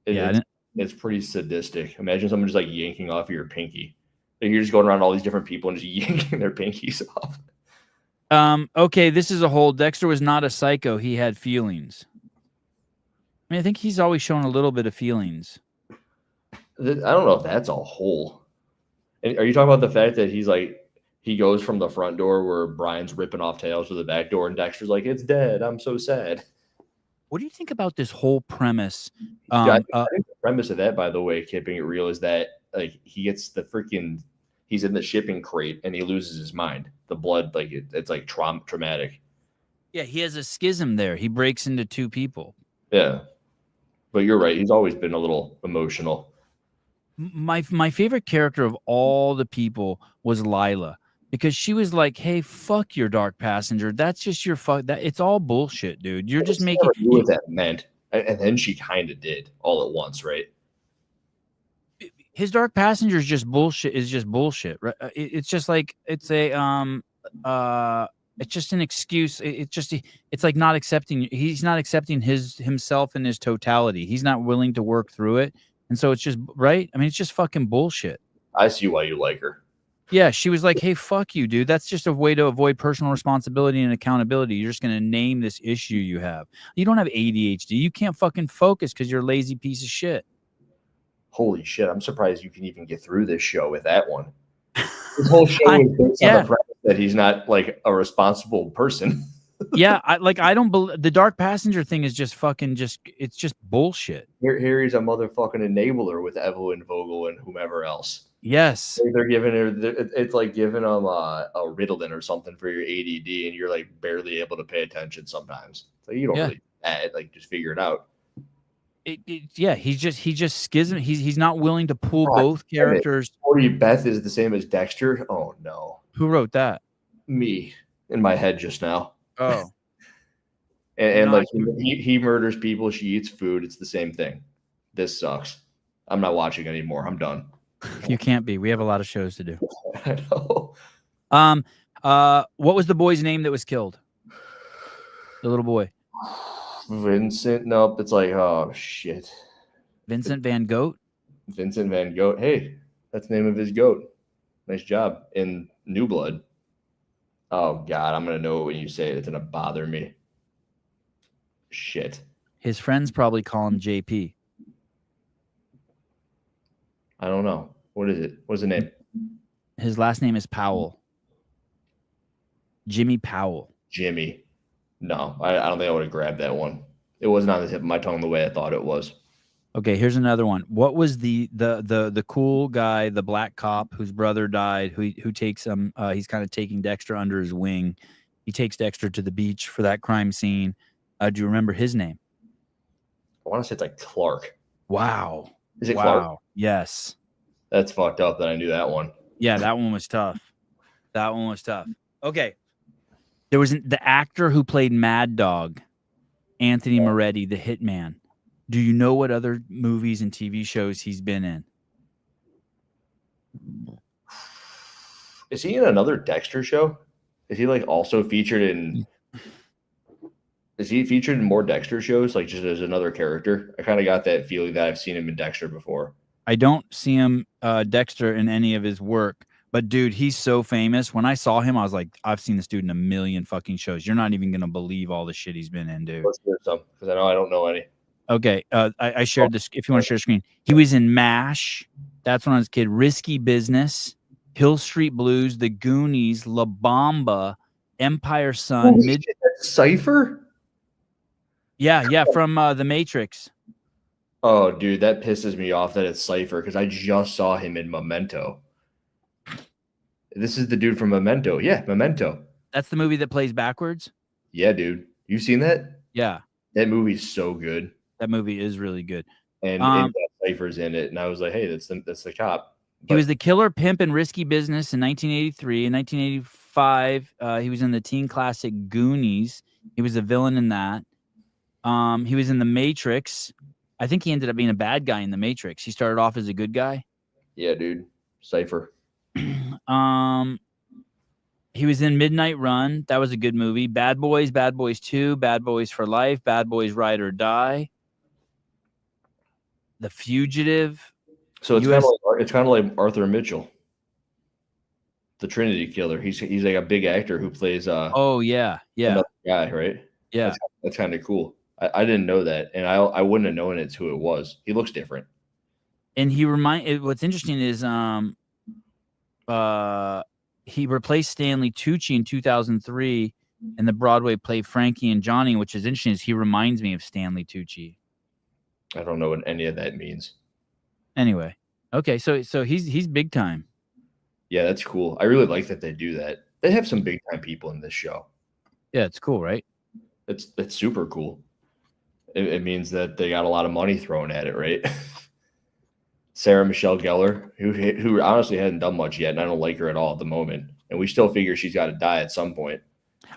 It's pretty sadistic. Imagine someone just like yanking off your pinky. Like you're just going around all these different people and just yanking their pinkies off. Okay, this is a whole. Dexter was not a psycho. He had feelings. I mean, I think he's always shown a little bit of feelings. I don't know if that's a whole. Are you talking about the fact that he goes from the front door where Brian's ripping off tails to the back door and Dexter's like, it's dead. I'm so sad. What do you think about this whole premise? I think the premise of that, by the way, keeping it real, is that like he gets he's in the shipping crate and he loses his mind. The blood, like it's like traumatic. Yeah, he has a schism there. He breaks into two people. Yeah, but you're right. He's always been a little emotional. My favorite character of all the people was Lila, because she was like, "Hey, fuck your dark passenger. That's just your fuck. That it's all bullshit, dude. You're just making what that meant." And then she kind of did all at once, right? His dark passenger is just bullshit. Right? It's just like it's just an excuse. It's like not accepting. He's not accepting himself in his totality. He's not willing to work through it. And so it's just, right? I mean, it's just fucking bullshit. I see why you like her. Yeah, she was like, hey, fuck you, dude. That's just a way to avoid personal responsibility and accountability. You're just going to name this issue you have. You don't have ADHD. You can't fucking focus because you're a lazy piece of shit. Holy shit. I'm surprised you can even get through this show with that one. This whole show is based on the premise that he's not like a responsible person. Yeah, I don't believe the dark passenger thing is just fucking it's just bullshit. Here he's a motherfucking enabler with Evelyn Vogel and whomever else. Yes, they're giving her. It's like giving them a Ritalin or something for your ADD, and you're like barely able to pay attention sometimes. So you don't really like just figure it out. He's just schism. He's not willing to pull both characters. Corey Beth is the same as Dexter. Oh no, who wrote that? Me in my head just now. Oh, and like he murders people. She eats food. It's the same thing. This sucks. I'm not watching anymore. I'm done. You can't be. We have a lot of shows to do. I know. What was the boy's name that was killed? The little boy. Vincent. Nope. It's like, oh shit. Vincent Van Gogh. Vincent Van Gogh. Hey, that's the name of his goat. Nice job. In New Blood. Oh, God, I'm going to know it when you say it. It's going to bother me. Shit. His friends probably call him JP. I don't know. What is it? What's the name? His last name is Powell. Jimmy Powell. Jimmy. No, I don't think I would have grabbed that one. It wasn't on the tip of my tongue the way I thought it was. Okay, here's another one. What was the cool guy, the black cop whose brother died, who takes him? He's kind of taking Dexter under his wing. He takes Dexter to the beach for that crime scene. Do you remember his name? I want to say it's like Clark. Wow. Is it Clark? Yes. That's fucked up that I knew that one. Yeah, that one was tough. Okay. There was the actor who played Mad Dog, Anthony Moretti, the hitman. Do you know what other movies and TV shows he's been in? Is he in another Dexter show? Is he like also featured in? Is he featured in more Dexter shows, like just as another character? I kind of got that feeling that I've seen him in Dexter before. I don't see him, Dexter, in any of his work. But dude, he's so famous. When I saw him, I was like, I've seen this dude in a million fucking shows. You're not even gonna believe all the shit he's been in, dude. Let's hear some because I know I don't know any. Okay, I shared this. If you want to share the screen, he was in MASH. That's when I was a kid. Risky Business, Hill Street Blues, The Goonies, La Bamba, Empire Sun, Cypher. Yeah, from The Matrix. Oh, dude, that pisses me off that it's Cypher because I just saw him in Memento. This is the dude from Memento. Yeah, Memento. That's the movie that plays backwards. Yeah, dude. You seen that? Yeah, that movie's so good. That movie is really good. And Cypher's in it, and I was like, hey, that's the cop. He was the killer pimp in Risky Business in 1983. In 1985, he was in the teen classic Goonies. He was a villain in that. He was in The Matrix. I think he ended up being a bad guy in The Matrix. He started off as a good guy. Yeah, dude. Cypher. He was in Midnight Run. That was a good movie. Bad Boys 2, Bad Boys for Life, Bad Boys Ride or Die, The Fugitive. So it's kind of like Arthur Mitchell, the Trinity Killer. He's like a big actor who plays another guy, right? Yeah, that's kind of cool. I didn't know that, and I wouldn't have known it's who it was. He looks different. And what's interesting is he replaced Stanley Tucci in 2003 in the Broadway play Frankie and Johnny, which is interesting. Is he reminds me of Stanley Tucci. I don't know what any of that means. Anyway, okay, so he's big time. Yeah, that's cool. I really like that they do that. They have some big time people in this show. Yeah, it's cool, right? It's super cool. It means that they got a lot of money thrown at it, right? Sarah Michelle Gellar, who honestly hasn't done much yet, and I don't like her at all at the moment. And we still figure she's got to die at some point.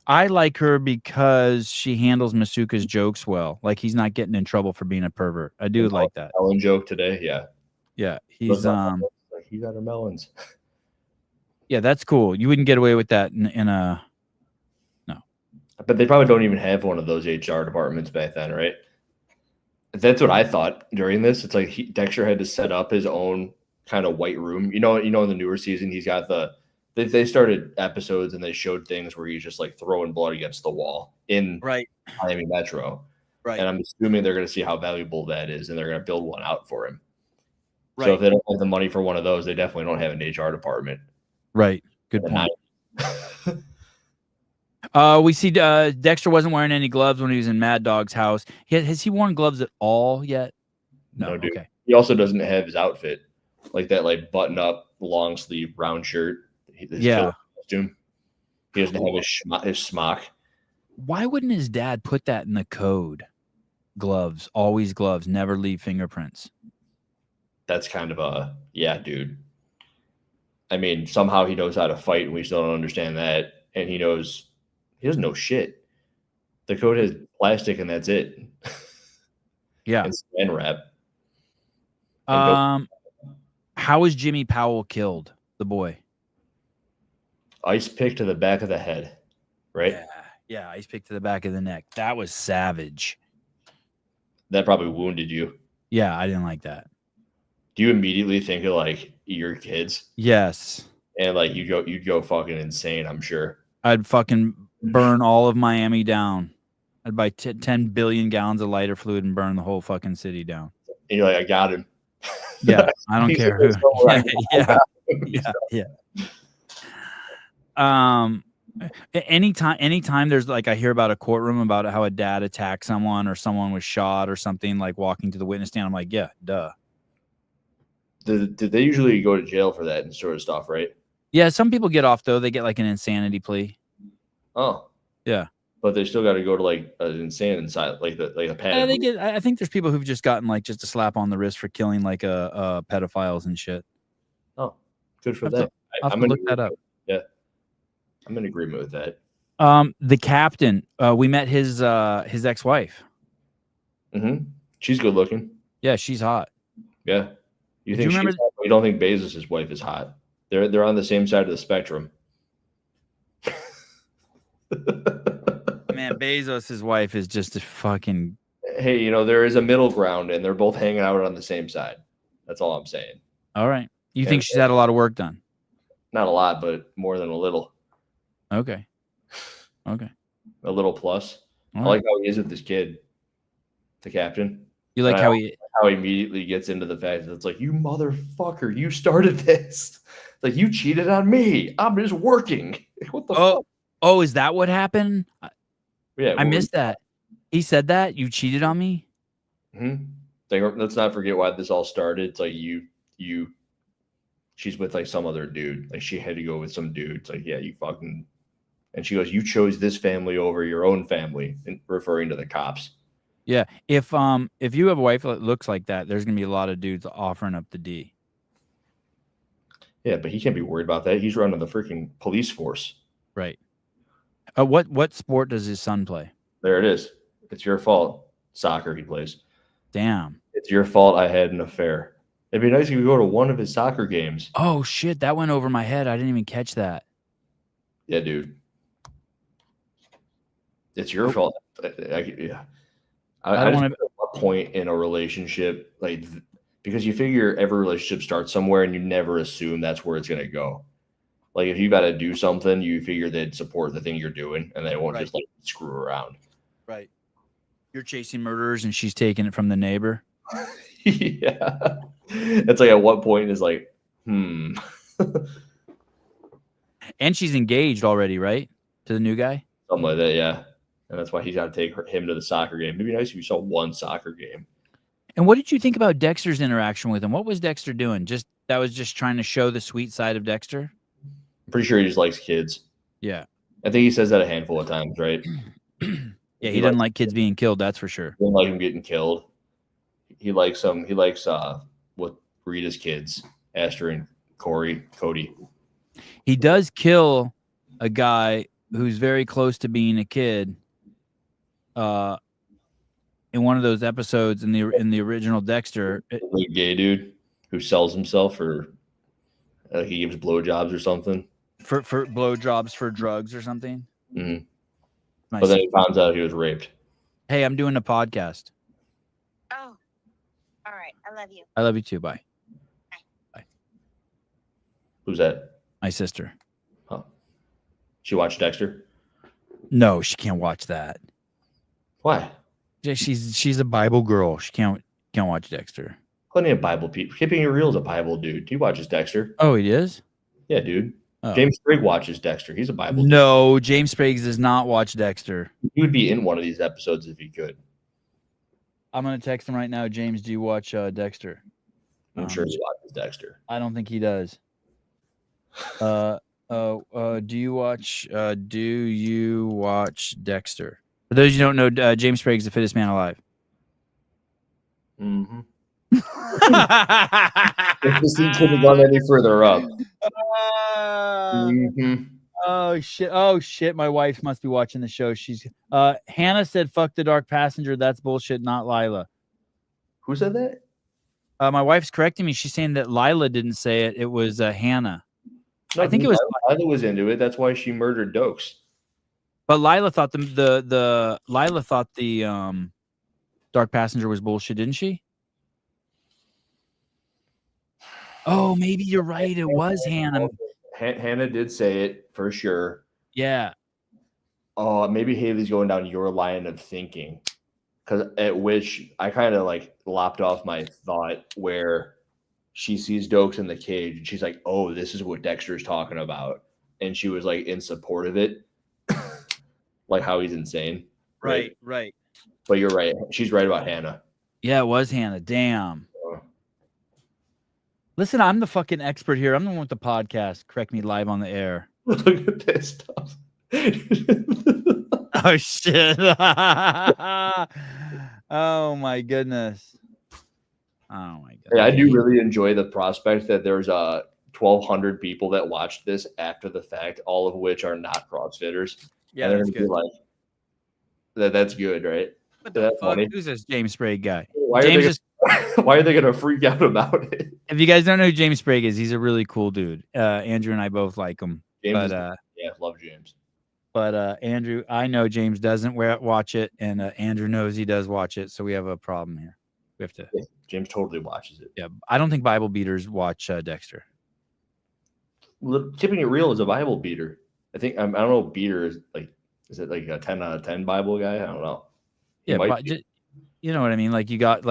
I like her because she handles Masuka's jokes well. Like he's not getting in trouble for being a pervert. I do like that. Melon joke today, yeah. Yeah, he's like he got her melons. Yeah, that's cool. You wouldn't get away with that in a no. But they probably don't even have one of those HR departments back then, right? That's what I thought during this. It's like Dexter had to set up his own kind of white room. You know, in the newer season, he's got they started episodes and they showed things where he's just like throwing blood against the wall in Miami Metro. Right. And I'm assuming they're going to see how valuable that is, and they're going to build one out for him. Right. So if they don't have the money for one of those, they definitely don't have an HR department. Right. Good point. We see Dexter wasn't wearing any gloves when he was in Mad Dog's house. Has he worn gloves at all yet? No, dude. Okay. He also doesn't have his outfit, like that, like button up, long sleeve, round shirt. Costume. He doesn't have his smock. Why wouldn't his dad put that in the code? Gloves, always gloves, never leave fingerprints. That's kind of dude. I mean, somehow he knows how to fight, and we still don't understand that. And he doesn't know shit. The code has plastic, and that's it. Yeah. And Saran wrap. How was Jimmy Powell killed? The boy. Ice pick to the back of the head, right? Yeah, ice pick to the back of the neck. That was savage. That probably wounded you. Yeah, I didn't like that. Do you immediately think of like your kids? Yes. And like you'd go fucking insane, I'm sure. I'd fucking burn all of Miami down. I'd buy 10 billion gallons of lighter fluid and burn the whole fucking city down. And you're like, I got him. Yeah, I don't care who. Yeah. Anytime there's like, I hear about a courtroom about how a dad attacked someone or someone was shot or something, like walking to the witness stand, I'm like, yeah, duh. Did they usually go to jail for that and sort of stuff, right? Yeah, some people get off though. They get like an insanity plea. Oh, yeah, but they still got to go to like an insane inside, like a pad. I think there's people who've just gotten like just a slap on the wrist for killing like pedophiles and shit. Oh, good for that. I'm gonna look that up. Yeah, I'm in agreement with that. The captain, we met his ex-wife. Mm-hmm. She's good looking. Yeah, she's hot. Yeah. You think she's hot? You don't think Bezos' wife is hot? They're on the same side of the spectrum. Man, Bezos' wife is just a fucking. Hey, you know, there is a middle ground, and they're both hanging out on the same side. That's all I'm saying. All right. You think she's had a lot of work done? Not a lot, but more than a little. Okay. Okay. A little plus. All I like how he is with this kid, the captain. You like And how he immediately gets into the fact that it's like, you motherfucker, you started this. Like, you cheated on me. I'm just working. What the fuck? Oh, is that what happened? Yeah, I missed that. He said that? You cheated on me? Let's not forget why this all started. It's like she's with like some other dude. Like, she had to go with some dude. It's like, yeah, you fucking. And she goes, you chose this family over your own family, and referring to the cops. Yeah. If you have a wife that looks like that, there's gonna be a lot of dudes offering up the D. Yeah, but he can't be worried about that. He's running the freaking police force. Right. What sport does his son play? There it is. It's your fault. Soccer he plays. Damn. It's your fault I had an affair. It'd be nice if you go to one of his soccer games. Oh shit, that went over my head. I didn't even catch that. Yeah, dude. It's your fault. Yeah. I don't want to. At what point in a relationship, like, because you figure every relationship starts somewhere, and you never assume that's where it's gonna go. Like, if you got to do something, you figure they'd support the thing you're doing, and they won't just like screw around. Right. You're chasing murderers, and she's taking it from the neighbor. Yeah. It's like, at what point is like, And she's engaged already, right? To the new guy? Something like that, yeah. And that's why he's got to take him to the soccer game. It'd be nice if you saw one soccer game. And what did you think about Dexter's interaction with him? What was Dexter doing? That was just trying to show the sweet side of Dexter? I'm pretty sure he just likes kids. Yeah. I think he says that a handful of times, right? Yeah, he doesn't like kids being killed, that's for sure. He doesn't like him getting killed. He likes them. He likes what Rita's kids, Astor and Cody. He does kill a guy who's very close to being a kid. In one of those episodes in the original Dexter, The gay dude who sells himself for he gives blowjobs or something. For blowjobs for drugs or something. Mm-hmm. Nice. But then he finds out he was raped. Hey, I'm doing a podcast. Oh, all right. I love you. I love you too. Bye. Bye. Who's that? My sister. Huh. She watched Dexter? No, she can't watch that. Why? She's a Bible girl. She can't watch Dexter. Plenty of Bible people. Keeping It Real is a Bible dude. He watches Dexter. Oh, he is? Yeah, dude. Oh. James Sprigg watches Dexter. He's a Bible dude. No, James Spriggs does not watch Dexter. He would be in one of these episodes if he could. I'm going to text him right now. James, do you watch Dexter? I'm sure he watches Dexter. I don't think he does. Do you watch Dexter? For those you don't know, James Spriggs is the fittest man alive. Mm-hmm. If this thing couldn't gone any further up. Oh shit! My wife must be watching the show. She's Hannah said, "Fuck the dark passenger." That's bullshit, not Lila. Who said that? My wife's correcting me. She's saying that Lila didn't say it. It was Hannah. No, I think it was. Lila was into it. That's why she murdered Dokes. But Lila thought the dark passenger was bullshit, didn't she? Oh, maybe you're right. It was Hannah. Hannah did say it for sure. Yeah. Oh, maybe Haley's going down your line of thinking, because at which I kind of like lopped off my thought where she sees Dokes in the cage and she's like, "Oh, this is what Dexter's talking about," and she was like in support of it, like how he's insane. Right. But you're right. She's right about Hannah. Yeah, it was Hannah. Damn. Listen, I'm the fucking expert here. I'm the one with the podcast. Correct me live on the air. Look at this stuff. Oh shit. Oh my goodness. Oh my god. Hey, I do really enjoy the prospect that there's 1,200 people that watched this after the fact, all of which are not CrossFitters. Yeah, and that's good. Like, that's good, right? What the That's fuck? funny. Who's this James Sprague guy? Why James are is Why are they gonna freak out about it? If you guys don't know who James Sprague is, he's a really cool dude. Andrew and I both like him. James But yeah, love James. But Andrew, I know James doesn't watch it, and Andrew knows he does watch it, so we have a problem here. We have to. Yeah, James totally watches it. Yeah, I don't think Bible beaters watch Dexter. Keeping it real is a Bible beater. I think I don't know. Beater is like, is it like a 10 out of 10 Bible guy? I don't know. Yeah, but you know what I mean. Like you got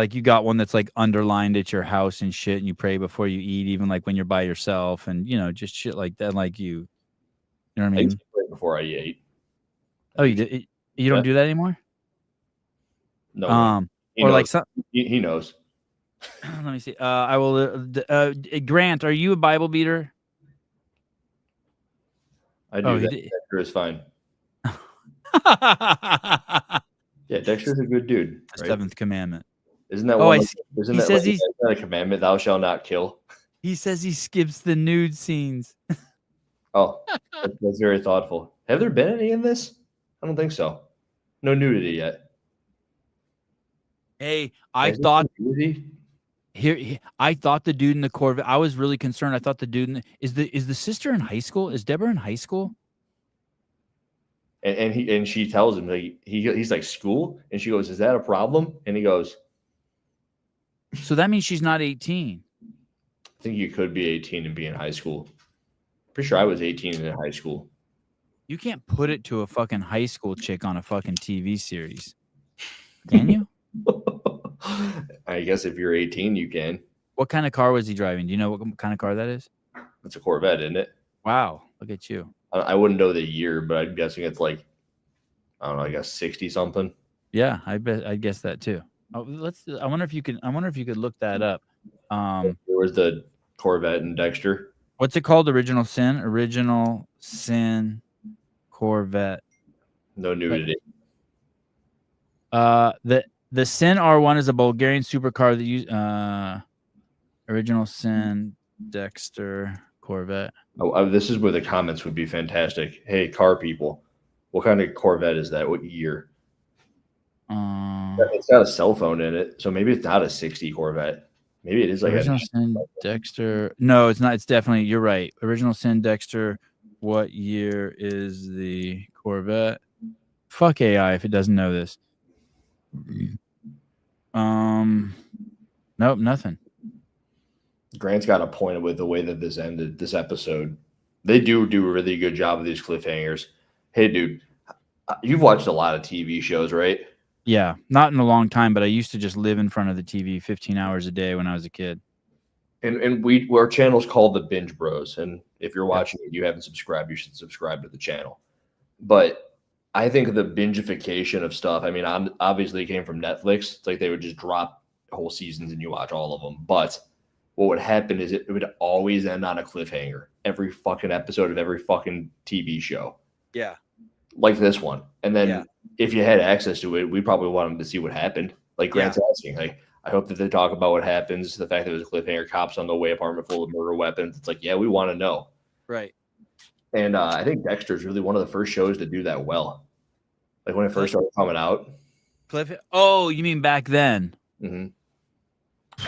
one that's like underlined at your house and shit, and you pray before you eat, even like when you're by yourself, and just shit like that. Like you know what I mean? I used to pray before I ate. Oh, you did? You don't do that anymore? No. He or knows. like some. He knows. Let me see. I will. Grant, are you a Bible beater? I do. Dexter is fine. Yeah, Dexter's a good dude. The right? Seventh commandment. Isn't that Oh, one? I see. Isn't He that says like, isn't that a commandment? Thou shalt not kill. He says he skips the nude scenes. Oh, that's very thoughtful. Have there been any in this? I don't think so. No nudity yet. Hey, I Has there thought been nudity? I thought the dude in the Corvette. I was really concerned. I thought the dude is the sister in high school? Is Deborah in high school? And she tells him like he's like school, and she goes, "Is that a problem?" And he goes, So that means she's not 18. "I think you could be 18 and be in high school." Pretty sure I was 18 and in high school. You can't put it to a fucking high school chick on a fucking TV series, can you? I guess if you're 18, you can. What kind of car was he driving? Do you know what kind of car that is? It's a Corvette, isn't it? Wow, look at you. I wouldn't know the year, but I'm guessing it's like, I don't know, I guess 60 something. Yeah, I guess that too. Oh, I wonder if you could look that up. There was the Corvette and Dexter. What's it called? Original Sin Corvette. No nudity. The Sin R1 is a Bulgarian supercar that used Original Sin Dexter Corvette. This is where the comments would be fantastic. Hey, car people, what kind of Corvette is that? What year? It's got a cell phone in it, so maybe it's not a 60 Corvette. Maybe it is like Original Sin Dexter. No, it's not. It's definitely, you're right. Original Sin Dexter. What year is the Corvette? Fuck AI if it doesn't know this. Nope, nothing. Grant's got a point with the way that this ended, this episode. They do a really good job of these cliffhangers. Hey, dude, you've watched a lot of TV shows, right? Yeah, not in a long time, but I used to just live in front of the TV 15 hours a day when I was a kid. And our channel's called the Binge Bros. And if you're watching it, you haven't subscribed, you should subscribe to the channel. But I think the bingification of stuff, I mean, obviously it came from Netflix. It's like they would just drop whole seasons and you watch all of them. But what would happen is it would always end on a cliffhanger. Every fucking episode of every fucking TV show. Yeah. Like this one. And then if you had access to it, we probably wanted to see what happened. Like Grant's asking, like, I hope that they talk about what happens. The fact that it was a cliffhanger, cops on the way, apartment full of murder weapons. It's like, yeah, we want to know. Right. And I think Dexter is really one of the first shows to do that well. Like when it first started coming out. Oh, you mean back then? Mm-hmm.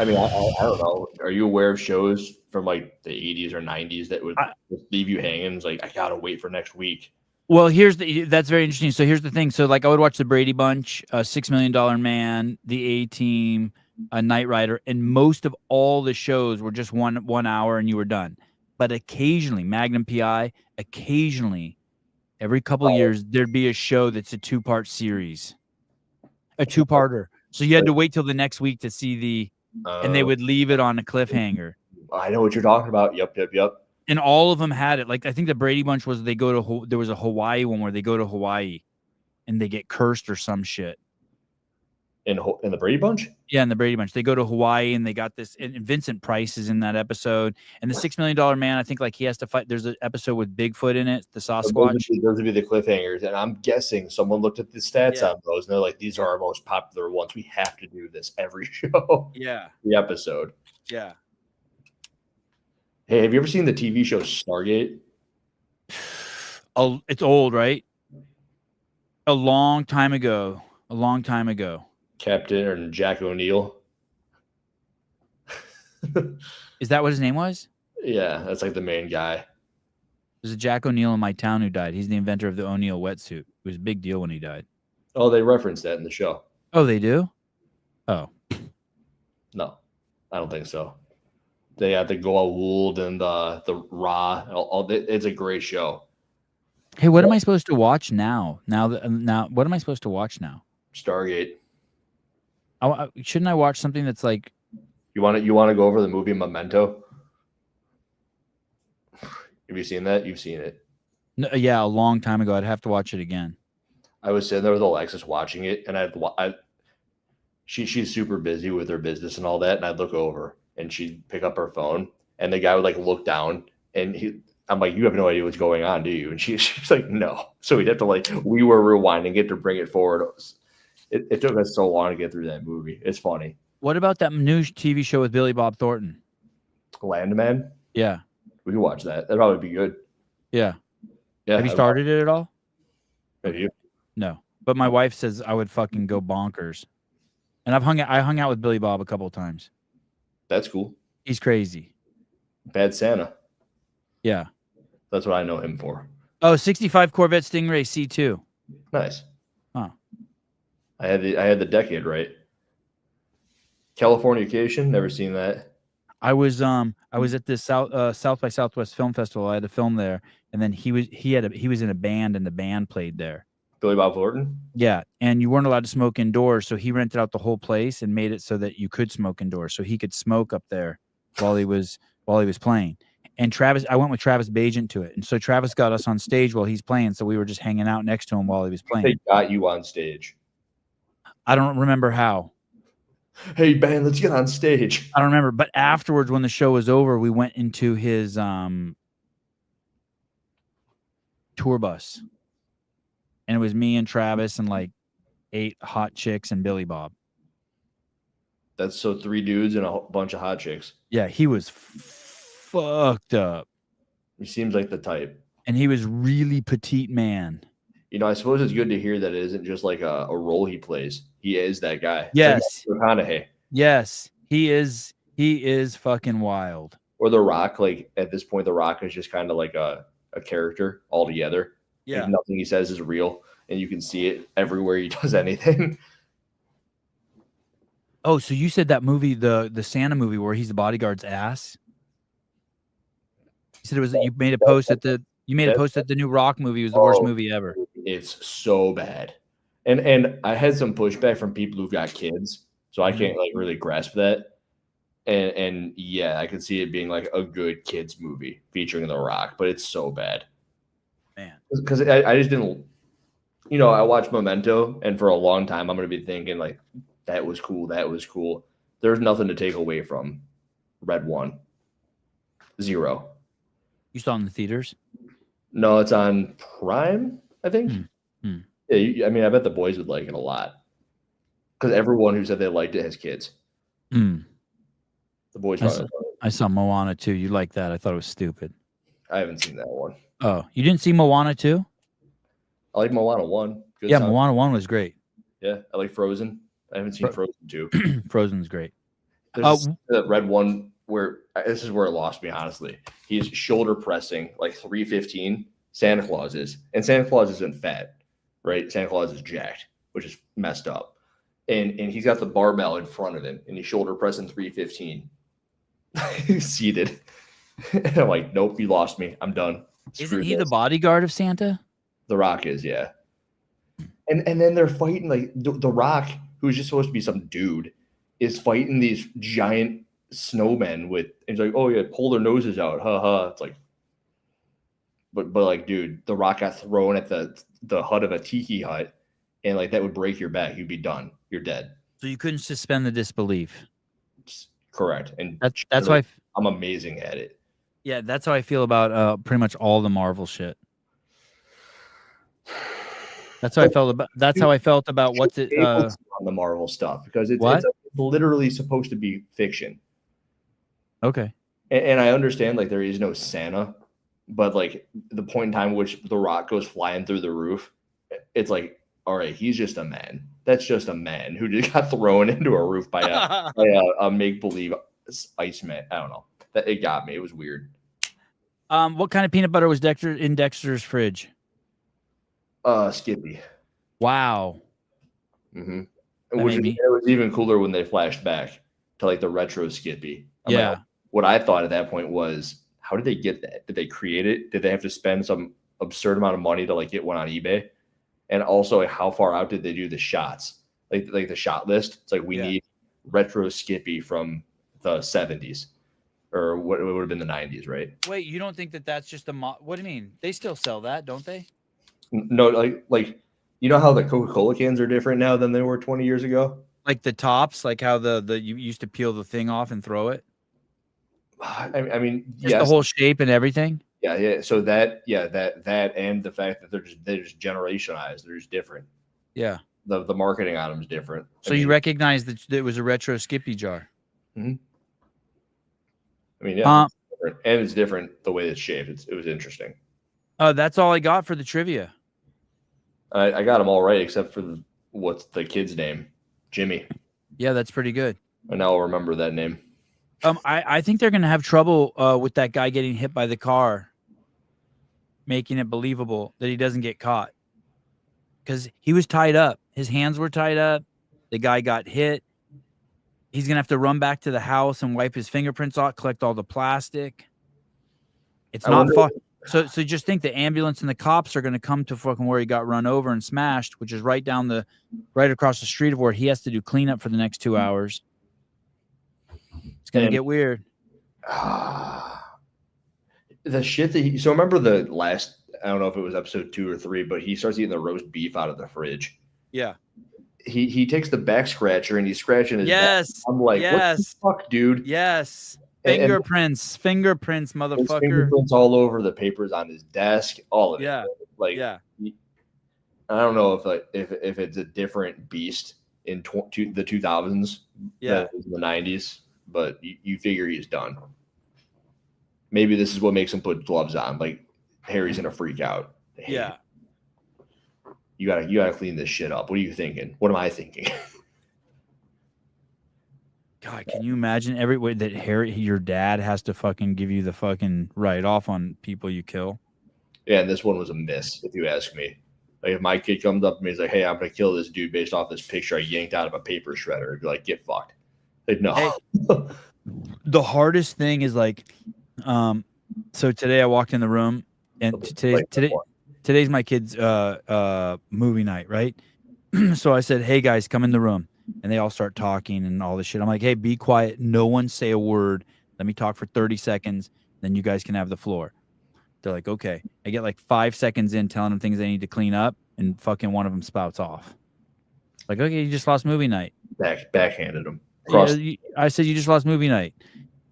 I mean, I don't know. Are you aware of shows from like the 80s or 90s that would just leave you hanging? It's like, I got to wait for next week. Well, that's very interesting. So here's the thing. So like I would watch the Brady Bunch, $6 Million Man, the A-Team, Knight Rider, and most of all the shows were just one hour and you were done. But occasionally, Magnum PI, every couple of years, there'd be a show that's a 2-part series, a 2-parter. So you had to wait till the next week to see and they would leave it on a cliffhanger. I know what you're talking about. Yep. And all of them had it. Like I think the Brady Bunch was there was a Hawaii one where they go to Hawaii and they get cursed or some shit. In the Brady Bunch? Yeah, in the Brady Bunch. They go to Hawaii and they got this, and Vincent Price is in that episode. And the $6 Million Man, I think like he has to fight. There's an episode with Bigfoot in it, the Sasquatch. Those would be the cliffhangers. And I'm guessing someone looked at the stats on those and they're like, these are our most popular ones. We have to do this every show. Yeah. The episode. Yeah. Hey, have you ever seen the TV show Stargate? Oh, it's old, right? A long time ago. Captain and Jack O'Neill. Is that what his name was? Yeah, that's like the main guy. There's a Jack O'Neill in my town who died. He's the inventor of the O'Neill wetsuit. It was a big deal when he died. Oh, they referenced that in the show. Oh, they do? Oh. No, I don't think so. They had the Goa'uld and the Ra. It's a great show. Hey, what am I supposed to watch now? Now, what am I supposed to watch now? Stargate. Shouldn't I watch something that's like? You want to go over the movie Memento? Have you seen that? You've seen it. No, yeah, a long time ago. I'd have to watch it again. I was sitting there with Alexis watching it, and she's super busy with her business and all that, and I'd look over, and she'd pick up her phone, and the guy would like look down, and I'm like, you have no idea what's going on, do you? And she's like, no. So we'd have to we were rewinding it to bring it forward. It took us so long to get through that movie. It's funny. What about that new TV show with Billy Bob Thornton? Landman? Yeah. We could watch that. That'd probably be good. Yeah. Yeah. Have you started it at all? Have you? No. But my wife says I would fucking go bonkers. And I hung out with Billy Bob a couple of times. That's cool. He's crazy. Bad Santa. Yeah. That's what I know him for. Oh, 65 Corvette Stingray C2. Nice. Huh. I had the decade right. Californication, never seen that. I was at this South by Southwest Film Festival. I had to film there, and then he was in a band, and the band played there. Billy Bob Thornton? Yeah, and you weren't allowed to smoke indoors, so he rented out the whole place and made it so that you could smoke indoors, so he could smoke up there while he was playing. And I went with Travis Bagent to it, and so Travis got us on stage while he's playing, so we were just hanging out next to him while he was playing. They got you on stage. I don't remember how. Hey, Ben, let's get on stage. I don't remember, but afterwards, when the show was over, we went into his tour bus, and it was me and Travis and like 8 hot chicks and Billy Bob. That's so 3 dudes and a bunch of hot chicks. Yeah, he was fucked up. He seems like the type. And he was really petite man. You know, I suppose it's good to hear that it isn't just like a role he plays. He is that guy. Yes. Like McConaughey. Yes, he is. He is fucking wild. Or The Rock. Like at this point, The Rock is just kind of like a character altogether. Yeah. Like, nothing he says is real, and you can see it everywhere he does anything. Oh, so you said that movie, the Santa movie, where he's the bodyguard's ass? You said it was. You made a post that the new Rock movie was the worst movie ever. It's so bad. And I had some pushback from people who've got kids, so I can't like really grasp that. And yeah, I could see it being like a good kids movie featuring The Rock, but it's so bad. Man. Because I just didn't, I watched Memento, and for a long time I'm going to be thinking like, that was cool, that was cool. There's nothing to take away from Red One. 0. You saw it in the theaters? No, it's on Prime, I think. Hmm. Yeah, I bet the boys would like it a lot. Because everyone who said they liked it has kids. Hmm. The boys I saw Moana 2. You like that? I thought it was stupid. I haven't seen that one. Oh, you didn't see Moana 2? I like Moana 1. Good Yeah, sound. Moana 1 was great. Yeah, I like Frozen. I haven't seen Frozen 2. Frozen's great. There's that Red One where this is where it lost me, honestly. He's shoulder pressing like 315. Santa Claus is. And Santa Claus isn't fat, right? Santa Claus is jacked, which is messed up. And he's got the barbell in front of him, and he's shoulder pressing 315. Seated. And I'm like, nope, you lost me. I'm done. Isn't he the bodyguard of Santa? The Rock is, yeah. And then they're fighting like the Rock, who's just supposed to be some dude, is fighting these giant snowmen with. And he's like, oh yeah, pull their noses out, ha. It's like, but like, dude, the Rock got thrown at the hut of a tiki hut, and like that would break your back. You'd be done. You're dead. So you couldn't suspend the disbelief. Correct. And that's why I'm amazing at it. Yeah, that's how I feel about pretty much all the Marvel shit. That's how I felt about. That's how I felt about what's it on the Marvel stuff, because it's literally supposed to be fiction. Okay. And I understand like there is no Santa, but like the point in time in which the Rock goes flying through the roof, it's like, all right, he's just a man. That's just a man who just got thrown into a roof by a make believe ice man. I don't know. That it got me. It was weird. What kind of peanut butter was in Dexter's fridge? Skippy. Wow. Mm-hmm. That Which made me- it was even cooler when they flashed back to like the retro Skippy. I'm Yeah. like, what I thought at that point was, how did they get that? Did they create it? Did they have to spend some absurd amount of money to like get one on eBay? And also, like, how far out did they do the shots? Like the shot list. It's like we need retro Skippy from the 70s, or what it would have been the 90s, right? Wait, you don't think that that's just what do you mean? They still sell that, don't they? No, like you know how the Coca-Cola cans are different now than they were 20 years ago? Like the tops, like how the you used to peel the thing off and throw it? I mean, Just yes. the whole shape and everything? Yeah. So that and the fact that they're just generationalized. They're just different. Yeah. The marketing on them is different. So you recognize that it was a retro Skippy jar? Mm-hmm. I mean, yeah, it's different. And it's different the way it's shaped. It was interesting. Oh, that's all I got for the trivia. I got them all right except for what's the kid's name, Jimmy. Yeah, that's pretty good. And now I'll remember that name. I think they're gonna have trouble with that guy getting hit by the car, making it believable that he doesn't get caught. Because he was tied up. His hands were tied up. The guy got hit. He's gonna have to run back to the house and wipe his fingerprints off, collect all the plastic. It's not fun. So just think the ambulance and the cops are gonna come to fucking where he got run over and smashed, which is right across the street of where he has to do cleanup for the next 2 hours. It's gonna get weird. The shit that so remember the last, I don't know if it was episode 2 or 3, but he starts eating the roast beef out of the fridge. Yeah. He takes the back scratcher and he's scratching his back. I'm like, what the fuck, dude? Yes. Fingerprints, motherfucker. His fingerprints all over the papers on his desk, all of it. Like, yeah. I don't know if it's a different beast in the 2000s than it was in the 90s, but you figure he's done. Maybe this is what makes him put gloves on. Like, Harry's gonna freak out. Yeah. You gotta clean this shit up. What are you thinking? What am I thinking? God, can you imagine every way that Harry, your dad, has to fucking give you the fucking write-off on people you kill? Yeah, and this one was a miss, if you ask me. Like, if my kid comes up to me and is like, hey, I'm gonna kill this dude based off this picture I yanked out of a paper shredder, I'd be like, get fucked. Like, no. Hey, the hardest thing is like, so today I walked in the room and today's my kid's movie night, right? So I said, hey guys, come in the room. And they all start talking and all this shit. I'm like, hey, be quiet. No one say a word. Let me talk for 30 seconds. Then you guys can have the floor. They're like, okay. I get like 5 seconds in telling them things they need to clean up, and fucking one of them spouts off. Like, okay, you just lost movie night. Backhanded him. I said, you just lost movie night.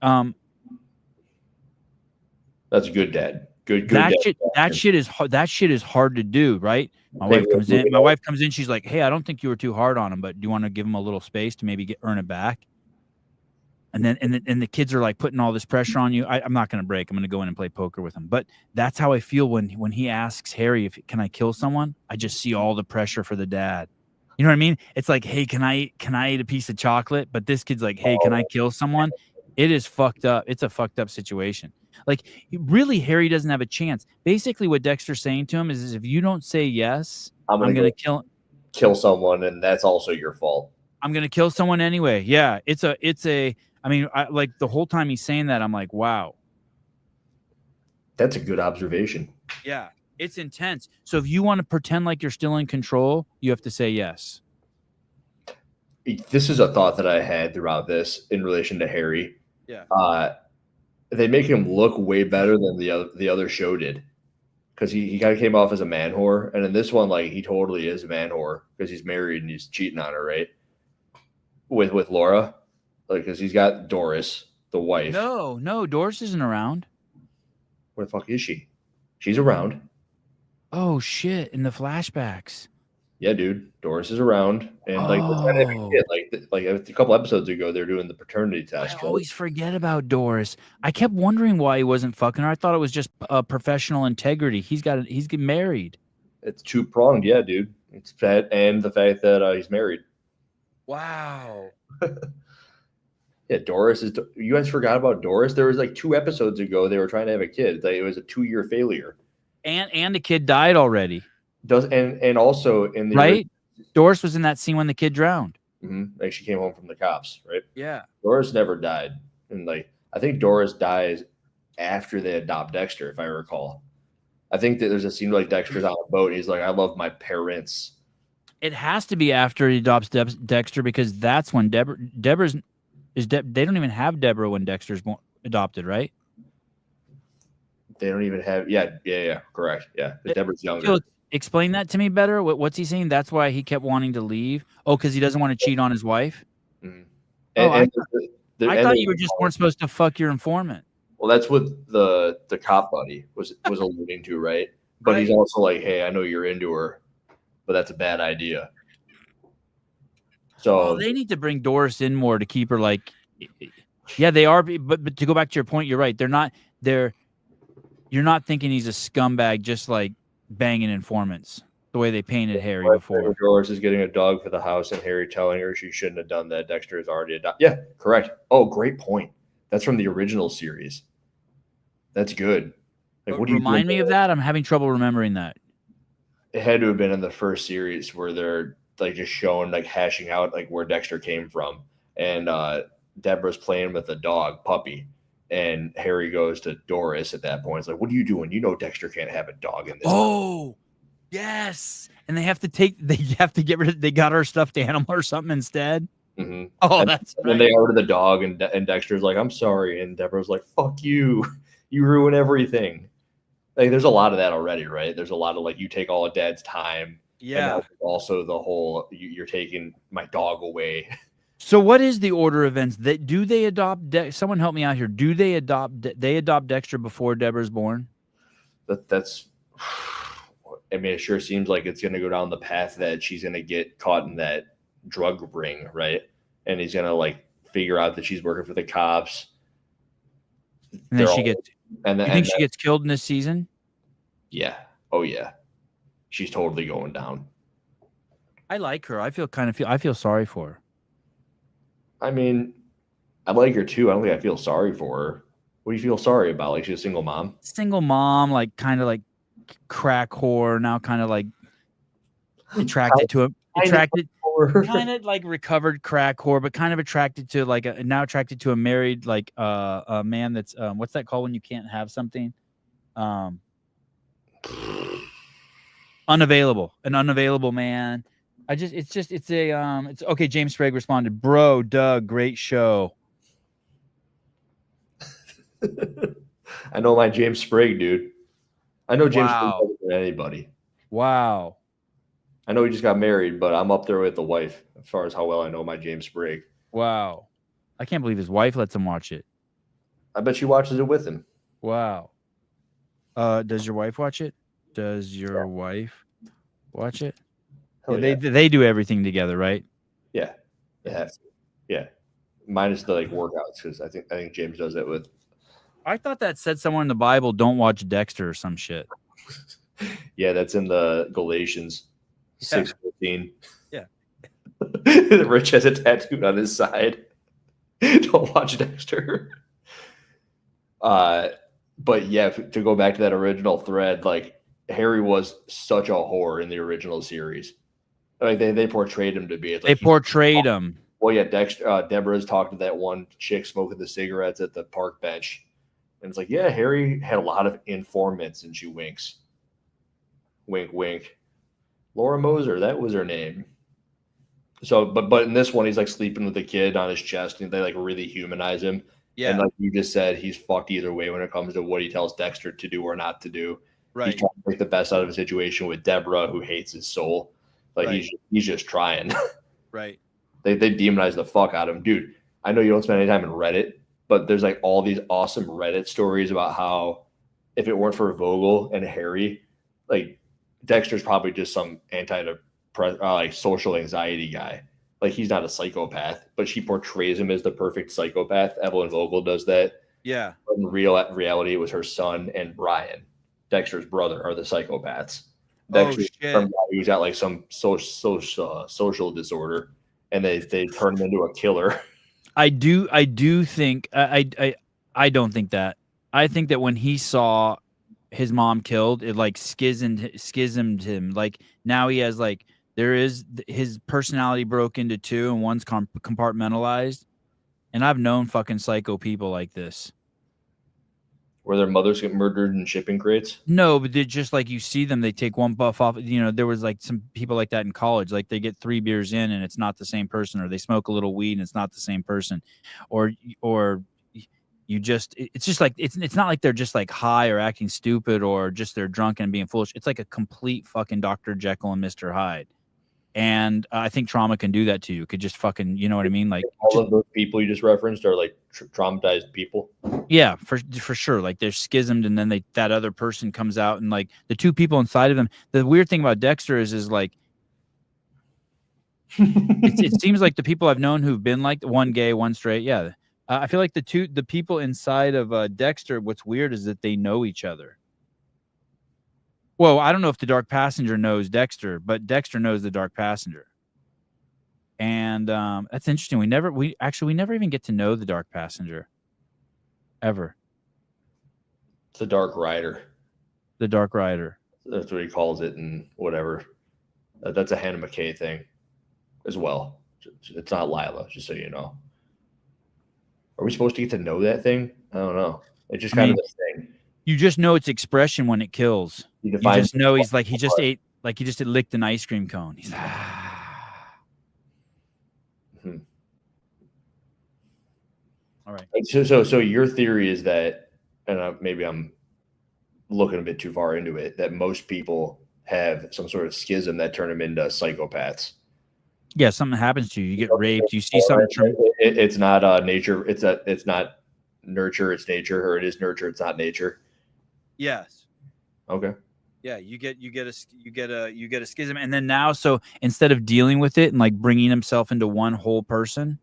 That's a good dad. Good. That shit is hard to do, right? My wife comes in. She's like, "Hey, I don't think you were too hard on him, but do you want to give him a little space to maybe earn it back?" And the kids are like putting all this pressure on you. I'm not going to break. I'm going to go in and play poker with him. But that's how I feel when he asks Harry if can I kill someone. I just see all the pressure for the dad. You know what I mean? It's like, hey, can I eat a piece of chocolate? But this kid's like, hey, can I kill someone? It is fucked up. It's a fucked up situation. Like, really, Harry doesn't have a chance. Basically, what Dexter's saying to him is if you don't say yes, I'm going to kill someone, and that's also your fault. I'm going to kill someone anyway. Yeah, I mean, like the whole time he's saying that, I'm like, wow. That's a good observation. Yeah, it's intense. So if you want to pretend like you're still in control, you have to say yes. This is a thought that I had throughout this in relation to Harry. Yeah. They make him look way better than the other show did, because he kind of came off as a man whore, and in this one, like, he totally is a man whore because he's married and he's cheating on her, right? With Laura, like, because he's got Doris, the wife. No, Doris isn't around. Where the fuck is she? She's around. Oh shit! In the flashbacks. Yeah, dude, Doris is around, and like a couple episodes ago, they're doing the paternity test. I always forget about Doris. I kept wondering why he wasn't fucking her. I thought it was just professional integrity. He's getting married. It's two-pronged, yeah, dude. It's that and the fact that he's married. Wow. Yeah, Doris is. You guys forgot about Doris? There was like 2 episodes ago they were trying to have a kid. Like, it was a 2-year failure. And the kid died already. And also in the right. Doris was in that scene when the kid drowned. like she came home from the cops, right? Yeah. Doris never died, and like I think Doris dies after they adopt Dexter, if I recall. I think that there's a scene like Dexter's on a boat. And he's like, "I love my parents." It has to be after he adopts Dexter because that's when Deborah's they don't even have Deborah when Dexter's adopted, right? They don't even have. Yeah. Correct. Yeah, Deborah's younger. Explain that to me better. What's he saying? That's why he kept wanting to leave. Oh, because he doesn't want to cheat on his wife. Mm-hmm. I thought you weren't supposed to fuck your informant. Well, that's what the cop buddy was alluding to, right? But he's also like, "Hey, I know you're into her, but that's a bad idea." So they need to bring Doris in more to keep her like. Yeah, they are. But to go back to your point, you're right. They're not. You're not thinking he's a scumbag, just like banging informants the way they painted Harry before. Doris is getting a dog for the house and Harry telling her she shouldn't have done that. Dexter is already adopted. Yeah, correct. Oh, great point. That's from the original series. That's good. Like, what do you remind me of that? I'm having trouble remembering that. It had to have been in the first series where they're like just showing, like hashing out like where Dexter came from. And Deborah's playing with a dog, puppy. And Harry goes to Doris at that point. It's like, "What are you doing? You know Dexter can't have a dog in this." Oh, yes. And they have to get rid of, they got her stuffed animal or something instead. Mm-hmm. Oh, that's right. And they order the dog, and Dexter's like, "I'm sorry." And Deborah's like, "Fuck you. You ruin everything." Like, there's a lot of that already, right? There's a lot of like, you take all of Dad's time. Yeah. And also the whole, you're taking my dog away. So what is the order of events? Do they adopt? Someone help me out here. Do they adopt Dexter before Deborah's born? That's. I mean, it sure seems like it's going to go down the path that she's going to get caught in that drug ring, right? And he's going to like figure out that she's working for the cops. And then she gets. And then, you think she gets killed in this season? Yeah. Oh yeah. She's totally going down. I like her. I feel sorry for her. I mean, I like her too. I don't think I feel sorry for her. What do you feel sorry about? Like, she's a single mom? Single mom, like kind of like crack whore, now kind of like attracted to him. Kind of like recovered crack whore, but kind of attracted to like attracted to a married like a man that's what's that called when you can't have something? Unavailable. An unavailable man. It's okay. James Sprague responded, "Bro, Doug, great show." I know my James Sprague, dude. I know James Sprague better than anybody. Wow. I know he just got married, but I'm up there with the wife as far as how well I know my James Sprague. Wow. I can't believe his wife lets him watch it. I bet she watches it with him. Wow. Does your wife watch it? Does your wife watch it? Yeah, they do everything together, right? Yeah, they have to. Yeah, minus the like workouts, because I think James does it with. I thought that said somewhere in the Bible, "Don't watch Dexter" or some shit. Yeah, that's in the Galatians 6:15. Yeah. Rich has a tattoo on his side. Don't watch Dexter. But yeah, to go back to that original thread, like Harry was such a whore in the original series. Like they portrayed him to be. Like, they portrayed him. Well, yeah, Deborah's talked to that one chick smoking the cigarettes at the park bench. And it's like, yeah, Harry had a lot of informants, and she winks. Wink, wink. Laura Moser, that was her name. So, but in this one, he's like sleeping with the kid on his chest, and they like really humanize him. Yeah. And like you just said, he's fucked either way when it comes to what he tells Dexter to do or not to do. Right. He's trying to make the best out of a situation with Deborah, who hates his soul. Like he's just trying. Right. They demonize the fuck out of him. Dude, I know you don't spend any time in Reddit, but there's like all these awesome Reddit stories about how if it weren't for Vogel and Harry, like Dexter's probably just some like social anxiety guy. Like, he's not a psychopath, but she portrays him as the perfect psychopath. Evelyn Vogel does that. Yeah. But in reality, it was her son and Brian, Dexter's brother, are the psychopaths. Dexter's some guy who's got like some social disorder, and they turn him into a killer. I do think I don't think that. I think that when he saw his mom killed, it like schismed him. Like now he has like his personality broke into two, and one's compartmentalized. And I've known fucking psycho people like this. Where their mothers get murdered in shipping crates. No, but they're just like you see them, they take one buff off. You know, there was like some people like that in college. Like they get 3 beers in and it's not the same person, or they smoke a little weed and it's not the same person, or you just it's just like it's not like they're just like high or acting stupid or just they're drunk and being foolish. It's like a complete fucking Dr. Jekyll and Mr. Hyde. And I think trauma can do that to you. It could just fucking, you know what I mean? Like all of those people you just referenced are like traumatized people. Yeah, for sure. Like they're schismed, and then that other person comes out, and like the two people inside of them. The weird thing about Dexter is like it seems like the people I've known who've been like one gay, one straight. Yeah, I feel like the people inside of Dexter. What's weird is that they know each other. Well, I don't know if the Dark Passenger knows Dexter, but Dexter knows the Dark Passenger. And that's interesting. We never even get to know the Dark Passenger. Ever. It's a Dark Rider. The Dark Rider. That's what he calls it, and whatever. That's a Hannah McKay thing as well. It's not Lila, just so you know. Are we supposed to get to know that thing? I don't know. It's just kind of the thing. You just know its expression when it kills. You just know he just licked an ice cream cone. He's like, All right. So your theory is that, and maybe I'm looking a bit too far into it, that most people have some sort of schism that turn them into psychopaths. Yeah, something happens to you. You get raped. You see something. It's not nature. It's not nurture. It's nature, or it is nurture. It's not nature. Yes. Okay. Yeah, you get a schism, and then now, so instead of dealing with it and like bringing himself into one whole person,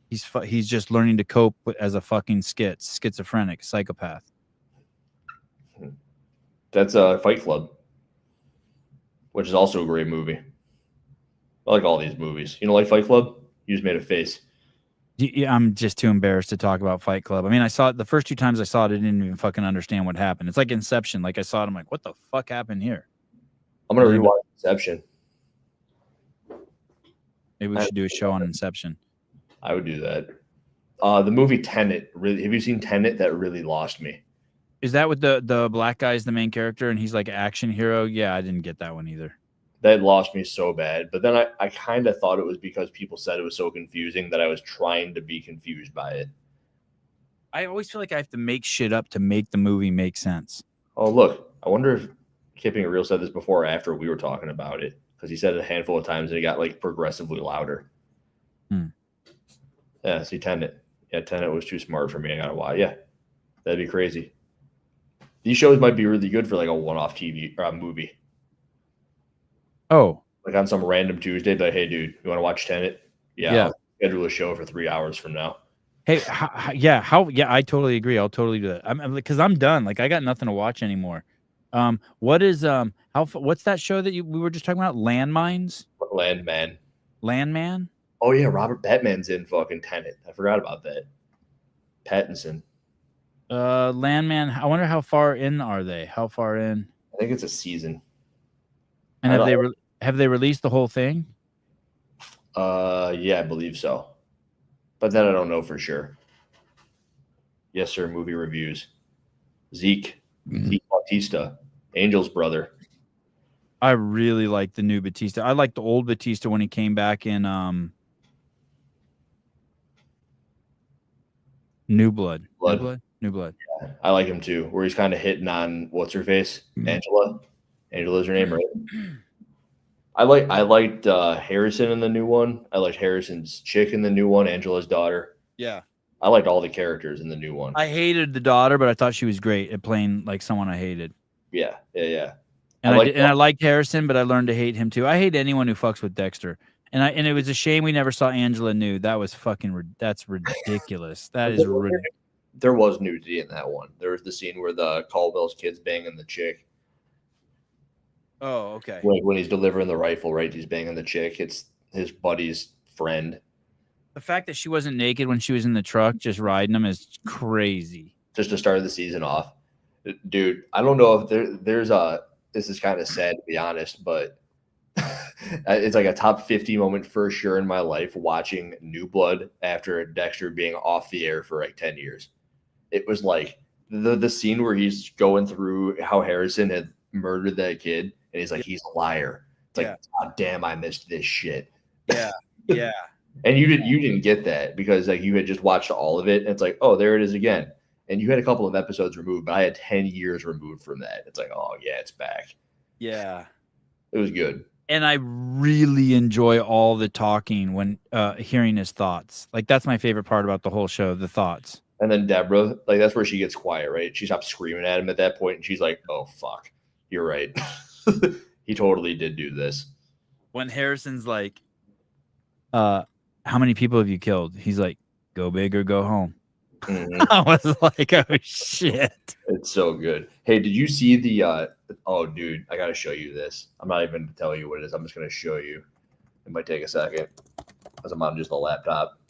he's just learning to cope as a fucking schizophrenic psychopath. That's Fight Club, which is also a great movie. I like all these movies. You know, like Fight Club? You just made a face. Yeah, I'm just too embarrassed to talk about Fight Club. I mean, I saw it the first 2 times I saw it, I didn't even fucking understand what happened. It's like Inception. Like I saw it, I'm like, what the fuck happened here? I'm gonna rewatch Inception. Maybe we should do a show on Inception. I would do that. The movie Tenet. Really, have you seen Tenet? That really lost me. Is that with the black guy is the main character and he's like an action hero? Yeah, I didn't get that one either. That lost me so bad. But then I kind of thought it was because people said it was so confusing that I was trying to be confused by it. I always feel like I have to make shit up to make the movie make sense. Oh, look. I wonder if Keeping It Real said this before or after we were talking about it, because he said it a handful of times and it got like progressively louder. Yeah, see, Tenet. Yeah, Tenet was too smart for me. I gotta watch. Yeah, that'd be crazy. These shows might be really good for like a one-off TV or a movie. Oh, like on some random Tuesday, but hey, dude, you want to watch Tenet? Yeah. I'll schedule a show for 3 hours from now. Hey, yeah, I totally agree. I'll totally do that. Because I'm done. Like I got nothing to watch anymore. What's that show that we were just talking about? Landmines? Landman? Oh yeah, Robert Pattinson's in fucking Tenet. I forgot about that. Pattinson. Landman. I wonder how far in are they? How far in? I think it's a season. And have they released the whole thing? Yeah, I believe so. But then I don't know for sure. Yes, sir. Movie reviews. Zeke Bautista, Angel's brother. I really like the new Batista. I like the old Batista when he came back in New Blood. New Blood. Yeah, I like him too. Where he's kind of hitting on what's her face, Angela. Angela's her name, right? I liked Harrison in the new one. I liked Harrison's chick in the new one, Angela's daughter. Yeah. I liked all the characters in the new one. I hated the daughter, but I thought she was great at playing like someone I hated. Yeah. And I liked Harrison, but I learned to hate him too. I hate anyone who fucks with Dexter. And it was a shame we never saw Angela nude. That was that's ridiculous. That is ridiculous. There was nudity in that one. There was the scene where the Caldwell's kid's banging the chick. Oh, okay. When he's delivering the rifle, right? He's banging the chick. It's his buddy's friend. The fact that she wasn't naked when she was in the truck just riding them is crazy. Just to start the season off. Dude, I don't know if there's a this is kind of sad to be honest, but it's like a top 50 moment for sure in my life watching New Blood after Dexter being off the air for like 10 years. It was like the scene where he's going through how Harrison had murdered that kid and he's like, he's a liar. It's like, God damn, I missed this shit. Yeah. Yeah. And you didn't get that because like you had just watched all of it and it's like, oh, there it is again. And you had a couple of episodes removed, but I had 10 years removed from that. It's like, oh yeah, it's back. Yeah. It was good. And I really enjoy all the talking when hearing his thoughts. Like that's my favorite part about the whole show, the thoughts. And then Deborah, like that's where she gets quiet, right? She stops screaming at him at that point, and she's like, "Oh fuck, you're right. He totally did do this." When Harrison's like, "How many people have you killed?" He's like, "Go big or go home." Mm-hmm. I was like, "Oh shit!" It's so good. Hey, did you see the? Oh, dude, I gotta show you this. I'm not even gonna tell you what it is. I'm just gonna show you. It might take a second, as I'm on just the laptop.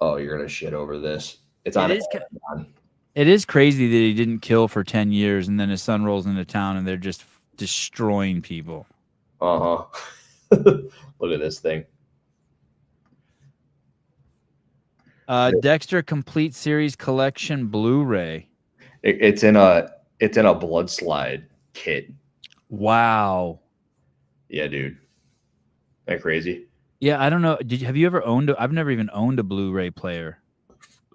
Oh, you're gonna shit over this. It's on. It is crazy that he didn't kill for 10 years, and then his son rolls into town, and they're just destroying people. Look at this thing. Dexter Complete Series Collection Blu-ray. It's in a blood slide kit. Wow. Yeah, dude. Isn't that crazy? Yeah, I don't know. Have you ever owned? I've never even owned a Blu-ray player.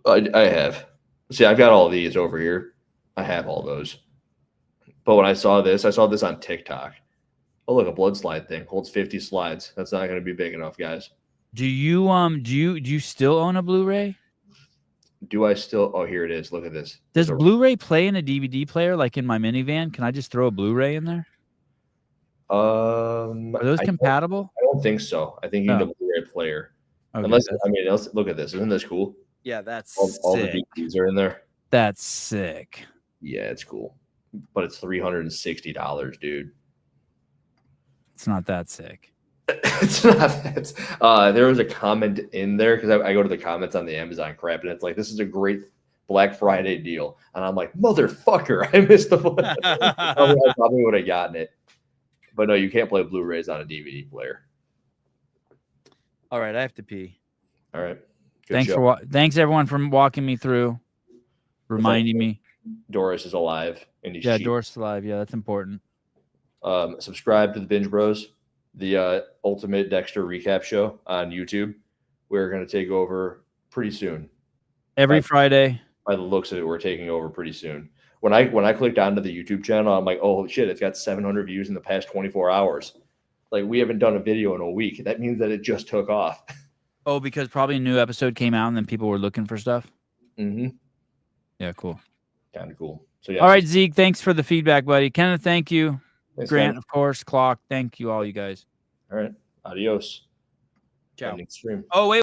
I have. See, I've got all these over here. I have all those. But when I saw this on TikTok. Oh, look, a blood slide thing holds 50 slides. That's not going to be big enough, guys. Do you still own a Blu-ray? Do I still? Oh, here it is. Look at this. Does Blu-ray play in a DVD player like in my minivan? Can I just throw a Blu-ray in there? Are those compatible? I don't think so. I think you need a Blu-ray player. Okay, Unless look at this. Isn't this cool? Yeah, that's all sick. the DVDs are in there. That's sick. Yeah, it's cool, but it's $360, dude. It's not that sick. It's not. There was a comment in there because I go to the comments on the Amazon crap, and it's like, this is a great Black Friday deal, and I'm like, motherfucker, I missed the one. I probably would have gotten it, but no, you can't play Blu-rays on a DVD player. All right, I have to pee. All right. Thanks everyone for walking me through, reminding me. Doris is alive, and he's cheap. Doris is alive. Yeah, that's important. Subscribe to the Binge Bros, the ultimate Dexter recap show on YouTube. We're going to take over pretty soon. Every Friday. By the looks of it, we're taking over pretty soon. When I clicked onto the YouTube channel, I'm like, oh shit, it's got 700 views in the past 24 hours. Like, we haven't done a video in a week. That means that it just took off. Oh, because probably a new episode came out and then people were looking for stuff? Mm-hmm. Yeah, cool. Kind of cool. So yeah. All right, Zeke, thanks for the feedback, buddy. Kenneth, thank you. Thanks, Grant, man. of course. Clock, thank you all, you guys. All right. Adios. Ciao. Ending stream. Oh, wait.